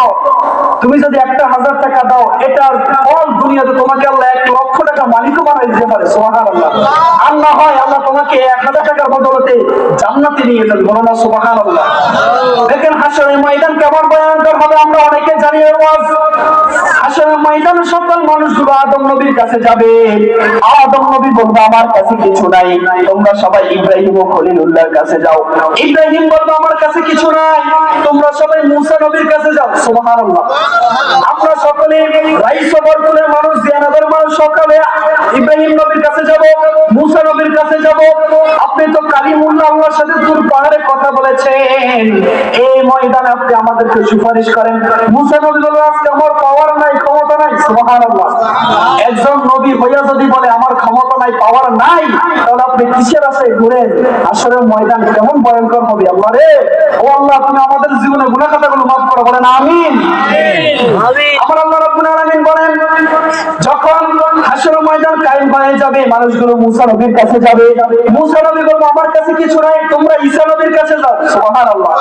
তুমি যদি 1000 টাকা দাও, এটার ফল দুনিয়াতে তোমাকে আল্লাহ 1,00,000 টাকা মালিকও বানাই দিতে পারে। সুবহানাল্লাহ। আর না হয় আল্লাহ তোমাকে 1000 টাকার বদলতে জান্নাতে নিয়ে যাবে। বলো না সুবহানাল্লাহ। দেখেন হাশরের ময়দান কেমন ভয়ঙ্কর হবে, আমরা অনেকে জানি। হাশরের ময়দানে সকল মানুষগুলো আদম নবীর কাছে যাবে, আদম নবী বলবে, আমার কাছে কিছু নাই, তোমরা সবাই ইব্রাহিম ও খলিলুল্লাহর কাছে যাও। ইব্রাহিম বলবে, আমার কাছে কিছু নাই, তোমরা সবাই মুসা নবীর কাছে যাও। সুবহানাল্লাহ। আমরা সকলে রাইসবরপুরের মানুষ, জিয়ানগরের মানুষ, সকালে ইব্রাহিম নবীর যাব। আপনি তো কালিমুল্লাহ আল্লাহর সাথে তুর পাহাড়ে কথা বলেছেন, এই ময়দানে আপনি আমাদেরকে সুপারিশ করেন। মুসা নবী বলল, আজকে আমার পাওয়ার নাই, ক্ষমতা নাই। সুবহানাল্লাহ। একজন নবী হইয়া যদি বলে আমার ক্ষমতা নাই, পাওয়ার নাই, তাহলে আপনি কিসের আশায় ঘুরেন? আসরের ময়দান কেমন ভয়ঙ্কর হবে। আল্লাহ রে, ও আল্লাহ, তুমি আমাদের জীবনে গুনাহ খাতাগুলো মাফ করো, বলেন আমিন। আমার আল্লাহ রাব্বুল আলামিন বলেন, যখন হাসরের ময়দান কায়েম হয়ে যাবে, মানুষগুলো মুসা নবীর কাছে যাবে। মুসা নবী বলবে, আমার কাছে কিছু নাই, তোমরা ঈসা নবীর কাছে যাও। সুবহানাল্লাহ।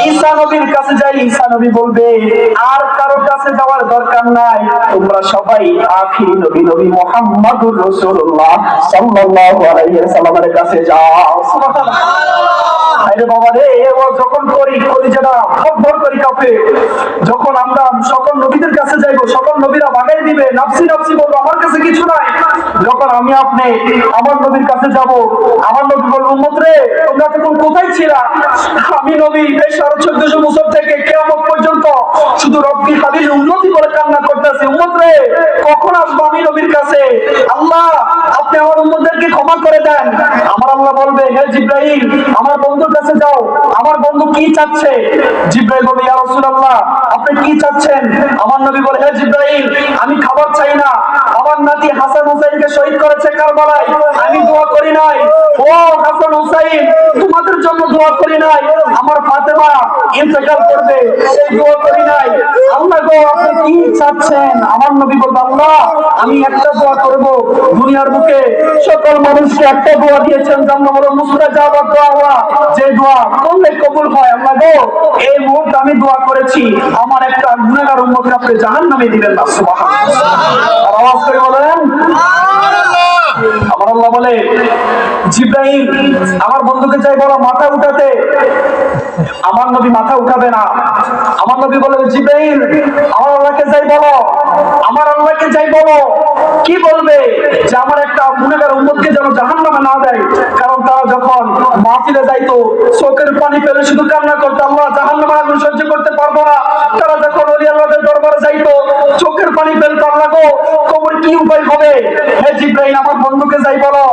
ঈসা নবীর কাছে যাই, ঈসা নবী বলবে, আর কারো কাছে যাওয়ার দরকার নাই, তোমরা সবাই আখিরি নবী নবী মুহাম্মদুর রাসূলুল্লাহ সাল্লাল্লাহু আলাইহি ওয়াসাল্লামের কাছে যাও। সুবহানাল্লাহ। আরে বাবা রে, ও যখন করি যেটা খবর করি কাপে, যখন আমরা সকল নবীদের কাছে যাইব, সকল নবীরা বাগাই দিবে, নাফসি নাফসি বলবো, আমার কাছে কিছু নাই। যখন আমি আপনি আমার নবীর কাছে যাব, আমার নবী বলবো, উম্মত রে, তোমরা তখন কোথায় ছিলা? আমি নবী এই 1450 বছর থেকে কিয়ামত পর্যন্ত শুধু রব্বি হাবিল উম্মতি বলে কান্না করতেছি। উম্মত রে, কখন আসবো আমি নবীর কাছে? আল্লাহ, আপনি আমার উম্মতদেরকে ক্ষমা করে দেন। আমার আল্লাহ বলবে, হে জিবরাইল, আমার বন্ধুর কাছে যাও, আমার বন্ধু কি চাচ্ছে? জিবরাইল বলে, ইয়া রাসূলুল্লাহ, আপনি কি চাচ্ছেন? আমার নবী বলে, হে জিবরাইল, আমি খাবার চাই না, আমার নাতি হাসান হুসাইনকে শহীদ করেছে কারবালায়, আমি দোয়া করি নাই। ও হাসান হুসাইন, তোমাদের জন্য দোয়া করি নাই, আমার ফাতেমা ইন্তেকাল করবে, সেই দোয়া করি নাই। আল্লাহ গো, আপনি কি চাচ্ছেন? আমার নবী বলবে, আল্লাহ, আমি একটা দোয়া করব। দুনিয়ার বুকে সকল মানুষকে একটা দোয়া দিয়েছেন, যার নাম হলো মুস্তাজাবাত দোয়া, যে দোয়া করলে কবুল হয়। আল্লাহ গো, এই মুহূর্তে আমি দোয়া করেছি, আমার একটা গুনাহগার উম্মতকে আপনি জাহান্নামে দিবেন না। সুবহানাল্লাহ। আর আওয়াজ করে বলেন সুবহানাল্লাহ। আমার আল্লাহ বলে, জিবরাইল, আমার বন্ধুকে যাই বলো মাথা উঠাতে। আমার নবী মাথা উঠাবে না। আমার নবী বলে, জিবরাইল, আমার আল্লাহকে যাই বলো, আমার আল্লাহকে যাই বলো। কি বলবে? যে আমার একটা গুনাহগার উম্মতকে যেন জাহান্নামে না দেয়। কারণ তারা যখন মাহফিলে যাইতো, চোখের পানি ফেলে শুধু কান্না করতো, আল্লাহ, জাহান্নামের আগুন সহ্য করতে পারবো না। তারা যখন ওলি আল্লাহদের দরবারে যাইতো, চোখের পানি ফেলতো, আল্লাহ গো, কবর কি উপায় হবে? হে জিবরাইল, আমার বন্ধুকে যাই বলো,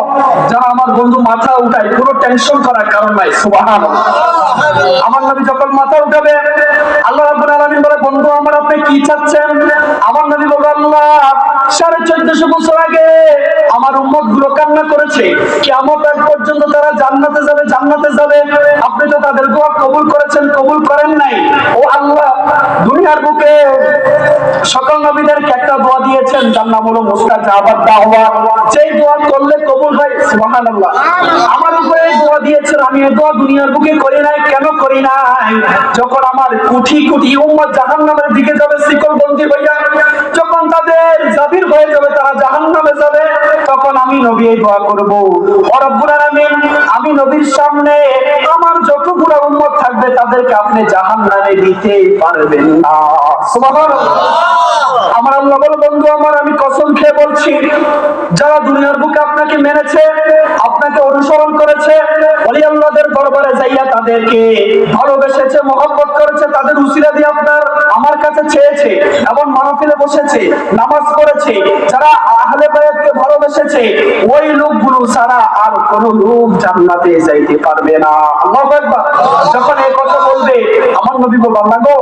যারা আমার বন্ধু মাথা উঠায়, কোনো টেনশন করার কারণ নাই। সুবহানাল্লাহ। আমার নবী যখন মাথা উঠাবে, আল্লাহ রাব্বুল আলামিন বলে, বন্ধু আমার, আপনি কি চাচ্ছেন? আমার নবী বলে, আল্লাহ, 1450 বছর আগে আমার উম্মত গুলো কান্না করেছে, কিয়ামত আগ পর্যন্ত তারা জান্নাতে যাবে, জান্নাতে যাবে। আপনি তো তাদের দোয়া কবুল করেছেন, কবুল করেন নাই। ও আল্লাহ, দুনিয়ার বুকে সকল নবীদেরকে একটা দোয়া দিয়েছেন, যার নাম হলো মুস্তাজাবাত দাওয়া, যেই দোয়া করলে কবুল হয়। সুবহানাল্লাহ। আমার উপরে দোয়া দিয়েছেন, আমি এই দোয়া দুনিয়ার বুকে করি নাই। কেন করি নাই? যখন আমার কোটি কোটি উম্মত জাহান্নামের দিকে যাবে শিকলবন্দি হইয়া, যখন তাদের জাবির হয়ে যাবে, তারা জাহান্নামে যাবে, তখন আমি নবী এই দোয়া করব, ও রব্বুল আলামিন, আমি নবীর সামনে আমার যতগুলো উম্মত থাকবে তাদেরকে আপনি জাহান্নামে দিতে পারবেন না। সুবহানাল্লাহ। আমার আল্লাহ বলে, বন্ধু আমার, আমি কসম খেয়ে বলছি, যারা দুনিয়ার বুকে আপনাকে মেনেছে, আপনাকে অনুসরণ করেছে, ওলি আল্লাহদের দরবারে যাইয়া তাদেরকে ভালোবেসেছে, মহব্বত করেছে, তাদের উসিলা দিয়ে আপনার আমার কাছে চেয়েছে, এবং মাহফিলে বসেছে, নামাজ পড়েছে, যারা আহলে বায়াতকে ভালোবেসেছে, ওই লোকগুলো ছাড়া আর কোন লোক জান্নাতে যাইতে পারবে না। আল্লাহু আকবার। যখন এই কথা বলবে, আমার নবী বলবে, আল্লাহ গো,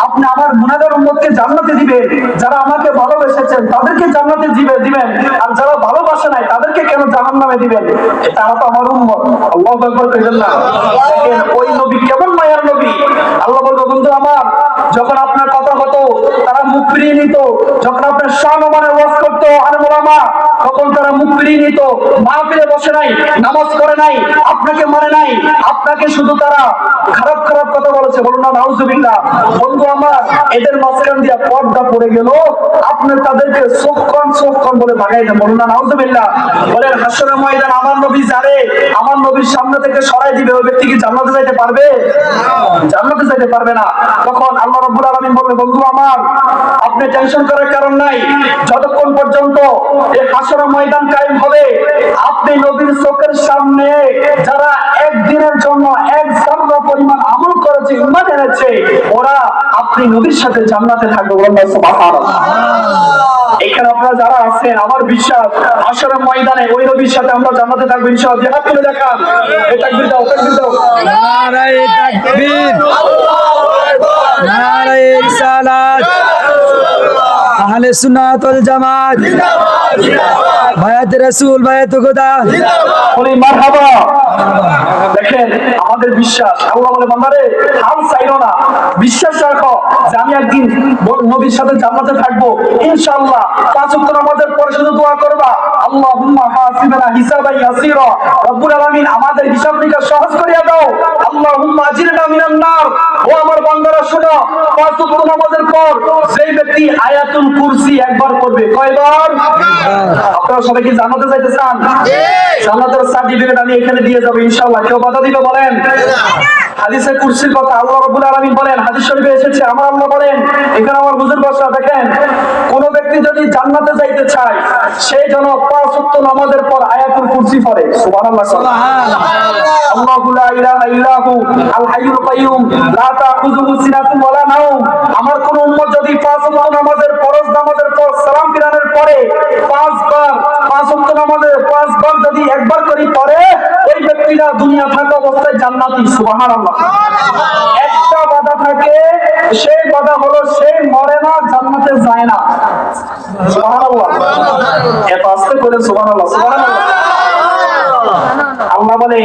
আপনি আমার গুনাহগার উম্মতকে জান্নাতে দিবেন, যারা আমাকে ভালোবেসেছেন তাদেরকে জান্নাতে দিবেন, আর যারা ভালোবাসে নাই তাদেরকে কেন জাহান্নামে দিবেন? তারা তো আমার উম্মত। আল্লাহু আকবার কইলেন না? দেখেন ওই নবী কেমন মায়ার নবী। আল্লাহ বলবে, বন্ধু আমার, যখন আপনার কথা হতো তারা মুখ ফিরিয়ে নিত, যখন আপনার শাহনমানের ওয়াজ করতো আলেম ওলামা, তখন তারা মুখ ফিরিয়ে নিত, মাহফিলে বসে নাই, নামাজ করে নাই, আপনাকে মানে নাই, আপনাকে শুধু তারা খারাপ খারাপ কথা বলেছে। বলুন না নাউজুবিল্লাহ। বন্ধু আমার, এদের মাঝখান দিয়ে পর্দা পড়ে গেল, আপনি তাদেরকে চোখ বলে ভাগাই দেন। বলুন না নাউজুবিল্লাহ। বলেন, হাসরের ময়দান আমার নবী যারে আমার নবীর সামনে থেকে সরাই দিবে, ওই ব্যক্তি কি জান্নাতে যাইতে পারবে? জান্নাতে যাইতে পারবে না। তখন আল্লাহ রাব্বুল আলামিন বলবে, বন্ধু আমার, আপনি টেনশন করার কারণ নাই, যতক্ষণ পর্যন্ত এই হাসরের ময়দান কায়েম হবে, আপনি নবীর চোখের সামনে যারা একদিনের জন্য এক যারা পরিমাণ আমল করেছে, ঈমান এনেছে, ওরা আপনি নবীর সাথে জান্নাতে থাকবে। বলুন সুবহানাল্লাহ। এখানে আপনারা যারা আছেন আমার বিশ্বাস হাশরের ময়দানে ওই নবীর সাথে আমরা জান্নাতে থাকবো ইনশাআল্লাহ। জিহাদ করে দেখান, এই তাকবীর দাও, তাকবীর দাও। নারায়ে তাকবীর, নারায়ে রিসালাত, আহলে সুন্নাত ওয়াল জামাত, বায়াত রাসূল, বায়াত খোদা, বলি মারহাবা। দেখেন আমাদের বিশ্বাস, আল্লাহ বলে বান্দারে হাল চাইরো না, বিশ্বাস রাখো যে আমি একদিন নবীর সাথে জান্নাতে থাকবো ইনশাআল্লাহ। 5 ওয়াক্ত নামাজের পরে শুধু দোয়া করবা, আল্লাহুম্মা হাসিবনা হিসাবান ইয়াসীরা, রব্বুল আলামিন আমাদের হিসাব নিকাশ সহজ করিয়া দাও। আল্লাহুম্মা আজিরনা মিনান নার। ও আমার বান্দারা শোনো, 5 ওয়াক্ত নামাজের পর যেই ব্যক্তি আয়াতুল কুরসি একবার পড়বে, কয়বার? আপনারা সবাই কি জান্নাতে যাইতে চান? জান্নাতের সার্টিফিকেট আমি এখানে দিয়ে যাব ইনশাআল্লাহ। কেউ বাধা দিবে বলেন? হাদিসে কুরসির কথা আল্লাহ রাব্বুল আলামিন বলেন, হাদিস শরীফে এসেছে, আমার আল্লাহ বলেন, এখানে আমার বুজুর্গ বসা, দেখেন কোন ব্যক্তি যদি জান্নাতে যাইতে চায় সে যেন 5 ওয়াক্ত নামাজের পর আয়াতুল কুরসি পড়ে। সুবহানাল্লাহ, সুবহানাল্লাহ। আল্লাহু লা ইলাহা ইল্লাহু আল হাইয়ুল কাইয়ুম লা তাখুযুহু সিনাতুন ওয়ালা নাওম। আমার কোন উম্মত যদি 5 ওয়াক্ত নামাজের ফরজ নামাজের পর সালাম ফিরানোর পরে 5 ওয়াক্ত নামাজের 5 বার যদি একবার করে পড়ে, ওই ব্যক্তিরা দুনিয়া থাকা অবস্থায় জান্নাতি। সুবহানাল্লাহ। একটা বাধা থাকে, সেই বাধা হলো সে মরে না, জান্নাতে যায় না। সুবহানাল্লাহ। এত আস্তে করে সুবহানাল্লাহ, সুবহানাল্লাহ। আল্লাহ বলে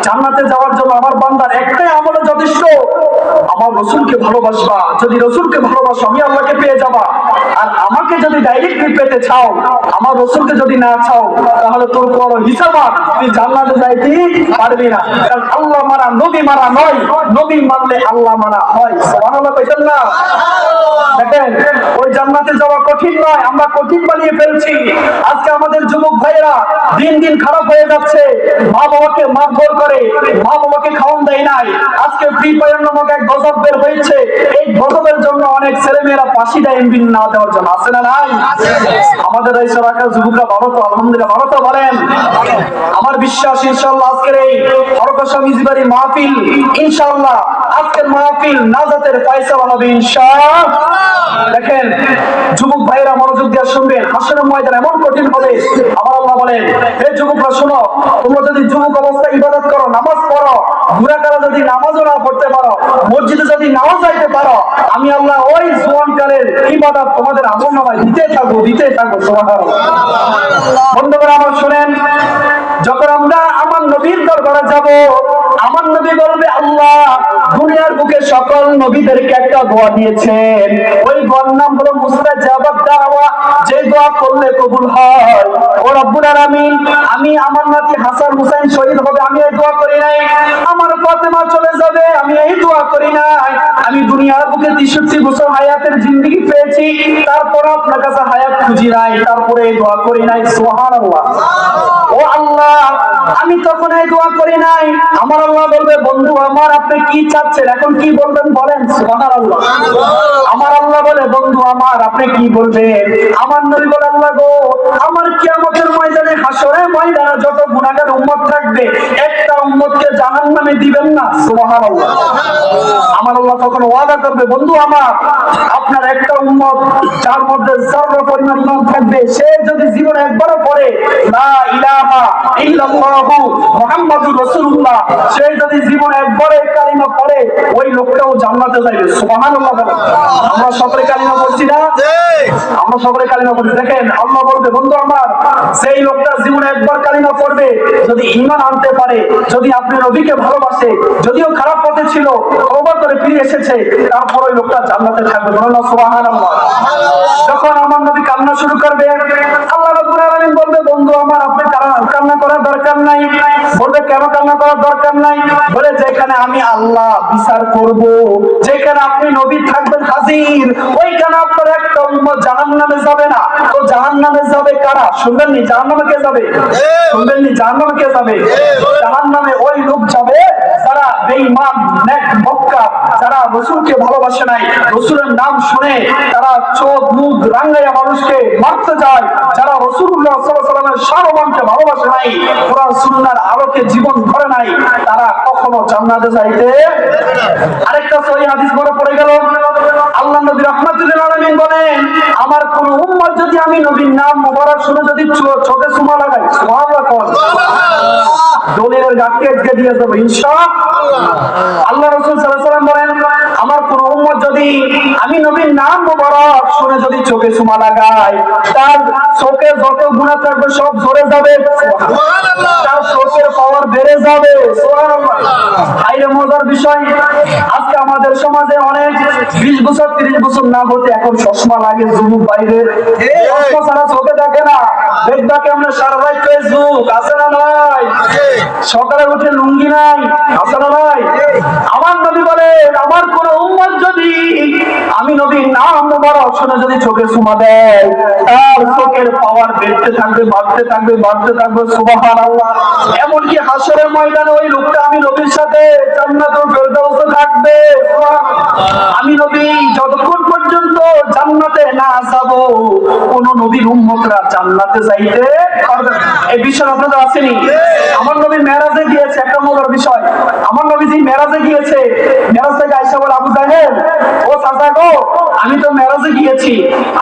জান্নাতে যাওয়ার জন্য আমার বান্দার একটাই আমল যথেষ্ট, আমার রাসূলকে ভালোবাসবা। যদি রাসূলকে ভালোবাসো আমি আল্লাহকে পেয়ে যাবা। আর আমাকে যদি ডাইরেক্টলি পেতে চাও, আমার রাসূলকে যদি না চাও, তাহলে তোর কোনো হিসাব তুই জান্নাতে যাইতে পারবি না। কারণ আল্লাহ মারা নবী মারা নয়, নবী মানলে আল্লাহ মারা হয়। সুবহানাল্লাহ কইতেন না? দেখেন ওই জান্নাতে যাওয়া কঠিন নয়, আমরা কঠিন বানিয়ে ফেলছি। আজকে আমাদের যুবক ভাইয়েরা দিন দিন খারাপ হয়ে যাচ্ছে, মা বাবাকে মারধর করে, মা বাবাকে খাওয়ান দেয় নাই। আজকে ফ্রি ফায়ার নামক এক গজব বের হয়েছে, এই গজবের জন্য অনেক ছেলে মেয়েরা ফাঁসি দেয় এমবি না দেওয়ার জন্য। আছে না নাই? আমাদের এই সরকার যুবকরা ভালো তো, আলহামদুলিল্লাহ ভালো তো বলেন। আমার বিশ্বাস ইনশাআল্লাহ আজকের এই হরকত মিজবারি মাহফিল, ইনশাআল্লাহ আজকের মাহফিল নাজাতের ফয়সালা হবে ইনশাআল্লাহ। দেখেন যুবক ভাইরা মনোযোগ দিয়ে শুনবেন, হাসরের ময়দান এমন কঠিন হবে। আমার আল্লাহ বলেন, হে যুবকরা শোনো, তোমরা যদি যুবক অবস্থায় ইবাদত করো, নামাজ পড়ো, বুড়াকালে যদি নামাজও না পড়তে পারো, মসজিদে যদি নাও যাইতে পারো, আমি আল্লাহ ওই জোয়ানকালের ইবাদত তোমাদের আমলনামায় দিতে থাকবো, দিতে থাকবো। সুবহানাল্লাহ। বন্ধুরা আমার শুনেন, যখন আমরা আমার নবীর দরবারে যাব, আমার নবী বলবে, আল্লাহ দুনিয়ার বুকে সকল নবীদেরকে একটা দোয়া দিয়েছেন, ওই দোয়ার নাম হলো মুস্তাজাবাত দাওয়া, যে দোয়া করলে কবুল হয়। ও রব্বুল আলামিন, আমি আমার নাতি হাসান হুসাইন শহীদ হবে, আমি এই দোয়া করি নাই। আমার ফাতেমা চলে যাবে, আমি এই দোয়া করি নাই। আমি দুনিয়ার বুকে 63 বছর হায়াতের জিন্দেগি পেয়েছি, তারপর আপনার কাছে হায়াত খুঁজি নাই, তারপরে এই দোয়া করি নাই। সুবহানাল্লাহ। ও আল্লাহ, আমি তখন এই দোয়া করি নাই। আমার আল্লাহ বলবে, বন্ধু আমার আপনি কি চাচ্ছেন, এখন কি বলবেন বলেন? সুবহানাল্লাহ। আমার আল্লাহ বলে, বন্ধু আমার আপনি কি বলবেন? আমার নবী বলে, আল্লাহ গো, আমার কিয়ামতের ময়দানে হাসরের ময়দানে যত গুনাহগার উম্মত থাকবে, একটা উম্মতকে জাহান্নামে দিবেন না। সুবহানাল্লাহ। আমার আল্লাহ তখন ওয়াদা করবে, বন্ধু আমার আপনার একটা উম্মত যার মধ্যে যতটা পরিমাণ ঈমান থাকবে, সে যদি জীবনে একবারও পড়ে লা ইলাহা ইল্লাল্লাহু মুহাম্মাদুর রাসূলুল্লাহ, সে যদি জীবনে একবারও কালিমা পড়ে, ওই লোকটাও জান্নাতে যাবে। সুবহানাল্লাহ। আমরা সকলে কালিমা পড়ছি না? আমরা সকলে কালিমা পড়ছি। দেখেন আল্লাহ বলবে, বন্ধু আমার সেই লোকটা জীবনে একবার কালিমা পড়বে, যদি ঈমান আনতে পারে, যদি আপনি নবীকে ভালোবাসে, যদিও খারাপ পথে ছিল, তওবা করে ফিরে এসেছে, তারপর ওই লোকটা জান্নাতে থাকবে। বলুন সুবহানাল্লাহ। যখন আমার নবী কান্না শুরু করবে, আল্লাহ রাব্বুল আলামিন বলবে, বন্ধু আমার আপনি কান্না করার দরকার নাই। বলবে, কেন কান্না করার দরকার নাই? বলে, যেখানে আমি আল্লাহ বিচার করব, যেখানে আপনি নবী থাকবেন হাজির, ওইখানে আপনার একটা উম্মত জাহান্নামে যাবে না। তো জাহান্নামে যাবে কারা? শুনবেননি? জাহান্নামে কে যাবে? শুনবেননি? জাহান্নামে কে যাবে? জাহান্নামে ওই লোক যাবে যারা বেঈমান, নেক মক্কা, যারা রাসূলকে ভালোবাসে নাই, রাসূলের নাম শুনে তারা চোখ মুখ রাঙ্গাইয়া মানুষকে মারতে যায়, যারা রাসূলুল্লাহ সাল্লাল্লাহু আলাইহি ওয়াসাল্লামের শাহবানকে ভালোবাসে নাই, কোরআন সুন্নাহর আলোকে জীবন ধরে নাই, তারা কখনো জান্নাতে যাইতে। আরেকটা সহিহ হাদিস বড় পড়ে গেল, আল্লাহ নবী রাহমাতুল লিল আলামিন বলেন, আমার কোন উম্মত যদি আমি নবীর নাম মোবারক শুনে যদি চোখে সুমা লাগাই, সুবহানাল্লাহ কোন দলিলের গাছকে আজকে দিয়ে যাবো ইনশাআল্লাহ। আল্লাহ রাসূল সাল্লাল্লাহু আলাইহি ওয়াসাল্লাম বলেন, আমার কোন উম্মত যদি আমি নবীর নাম মোবারক শুনে যদি চোখে সুমা লাগায়, তার চোখে যত গুনাহ থাকবে সব ঝরে যাবে, সুবহানাল্লাহ। তার চোখের পাওয়ার বেড়ে যাবে, সুবহানাল্লাহ। হাইরে মজার বিষয়, আজকে আমাদের সমাজে অনেক 20 বছর 30 বছর না হতে এখন চশমা লাগে যুবক বাইরে, চশমা ছাড়া চোখে দেখে না। দেখবা কেমন সারা রাত ফেসবুক আছে না নাই, সকালে উঠে লুঙ্গি নাই আছে না নাই। আমার নবী বলে, আমার কোন উম্মত যদি আমি নবীর নাম মোবারক শুনে যদি চোখে সুমা দেয়, তার চোখের পাওয়ার বেড়তে থাকবে, বাড়তে থাকবে, বাড়তে থাকবে, সুবহানাল্লাহ। এমনকি হাসরের ময়দানে ওই লোকটা আমি নবীর সাথে জান্নাতুল ফেরদাউসে থাকবে, সুবহানাল্লাহ। আমি নবী যতক্ষণ পর্যন্ত জান্নাতে না যাব, কোন নবীর উম্মতরা জান্নাতে যাইতে পারবে না। এই বিষয় আপনাদের আসেনি? আমার নবী মেরাজে গিয়েছে, একটা মজার বিষয়, আমার নবী যে মেরাজে গিয়েছে, মেরাজ থেকে আয়েশা বলে, আবু জাহেল, ও চাচা গো, আমি তো মেরাজে গিয়েছি।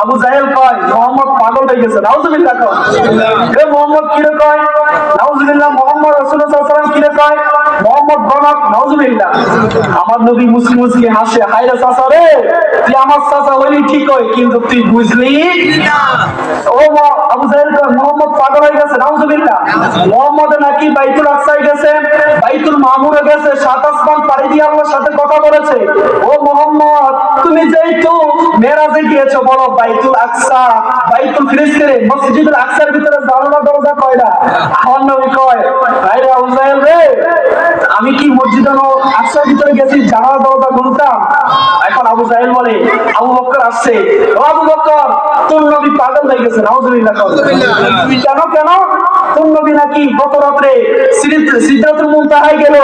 আবু জাহেল কয়, মোহাম্মদ পাগল হয়ে গেছে, নাউজুবিল্লাহ কয়। এ মোহাম্মদ কি রে কয়, নাউজুবিল্লাহ। মোহাম্মদ রাসূলুল্লাহ সাল্লাল্লাহু আলাইহি ওয়াসাল্লাম কি রে কয়, মোহাম্মদ গণক, নাউজুবিল্লাহ। আমার নবী মুসকি মুসকি হাসে, হায় রে চাচা রে, তুই আমার চাচা হইলি ঠিক হয়, কিন্তু তুই বুঝলি না। ও আবু জাহেল কয়, মোহাম্মদ পাগল হয়ে গেছে, নাউজুবিল্লাহ। মোহাম্মদ নাকি বাইতুল আকসায় গেছে, বাইতুল মামুরে গেছে, 7 আসমান পাড়ি দিয়ে আল্লাহর সাথে কথা বলেছে। ও মোহাম্মদ, তুমি যেহেতু মেরাজে গিয়েছো, বলো বাইতুল আকসা, বাইতুল ফিলিস্তিনে, মসজিদুল আকসার ভিতরে জানালা দরজা কয়টা? আমার নবী কয়, ভাই রে আবু জাহেল রে, আমি কি মসজিদুল আকসার ভিতরে গেছি, জানালা দরজা খুলতাম? এখন আবু জাহেল বলে, আবু বকর আসছে, ও আবু বকর, তোর নবী পাগল হয়ে গেছে, নাউজুবিল্লাহ। কেন কেন? তোর নবী নাকি গত রাত্রে সিদরাতুল মুনতাহায় গেল,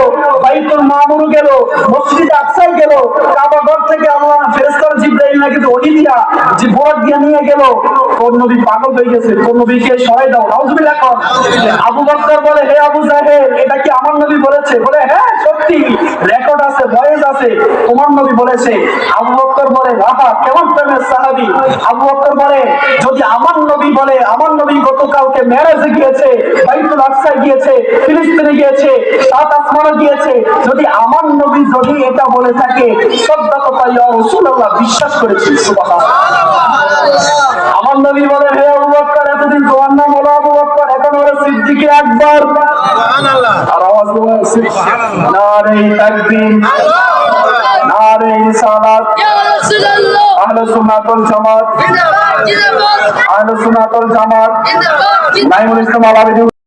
বাইতুল মামুর গেল, মসজিদে আকসায় গেল, কাবা ঘর থেকে আল্লাহ ফেরেশতা জিবরাইল নাকি ওহী দিয়া যে বরাত দিয়ে নিয়ে গেল। তোর নবী পাগল হয়ে গেছে, তোর নবীকে সরাই দাও, নাউজুবিল্লাহ। আবু বকর বলে, হে আবু জাহেল, এটা কি আমার নবী বলেছে? বলে, হ্যাঁ সত্যি, রেকর্ড আছে, ভয়েস আছে, তোমার নবী বলেছে। আবু বকর বলে, আহা কেমন প্রেমের সাহাবী। আবু বকর বলে, যদি আমার নবী বলে, আমার নবী গতকালকে মেরাজে গিয়েছে, বাইতুল আকসায় গিয়েছে, ফিলিস্তিনে গিয়েছে, 7 আসমানে গিয়েছে, যদি আমার নবী যদি এটা বলে থাকে, সাদাকাতা ইয়া রাসূলুল্লাহ, বিশ্বাস করেছি, সুবহানাল্লাহ। আমার নবী বলে, হে আবু বকর, এতদিন তোমার নাম হলো আবু বকর, এখন হলো সিদ্দিক আকবর, সুবহানাল্লাহ। আর আওয়াজ করে সুবহানাল্লাহ, নারে তাকবীর, নারে রিসালাত, ইয়া রাসূলুল্লাহ, আহলে সুন্নাত ওয়াল জামাত জিন্দাবাদ, জিন্দাবাদ, আহলে সুন্নাত ওয়াল জামাত জিন্দাবাদ, নাইমুল ইসলাম আলাবী।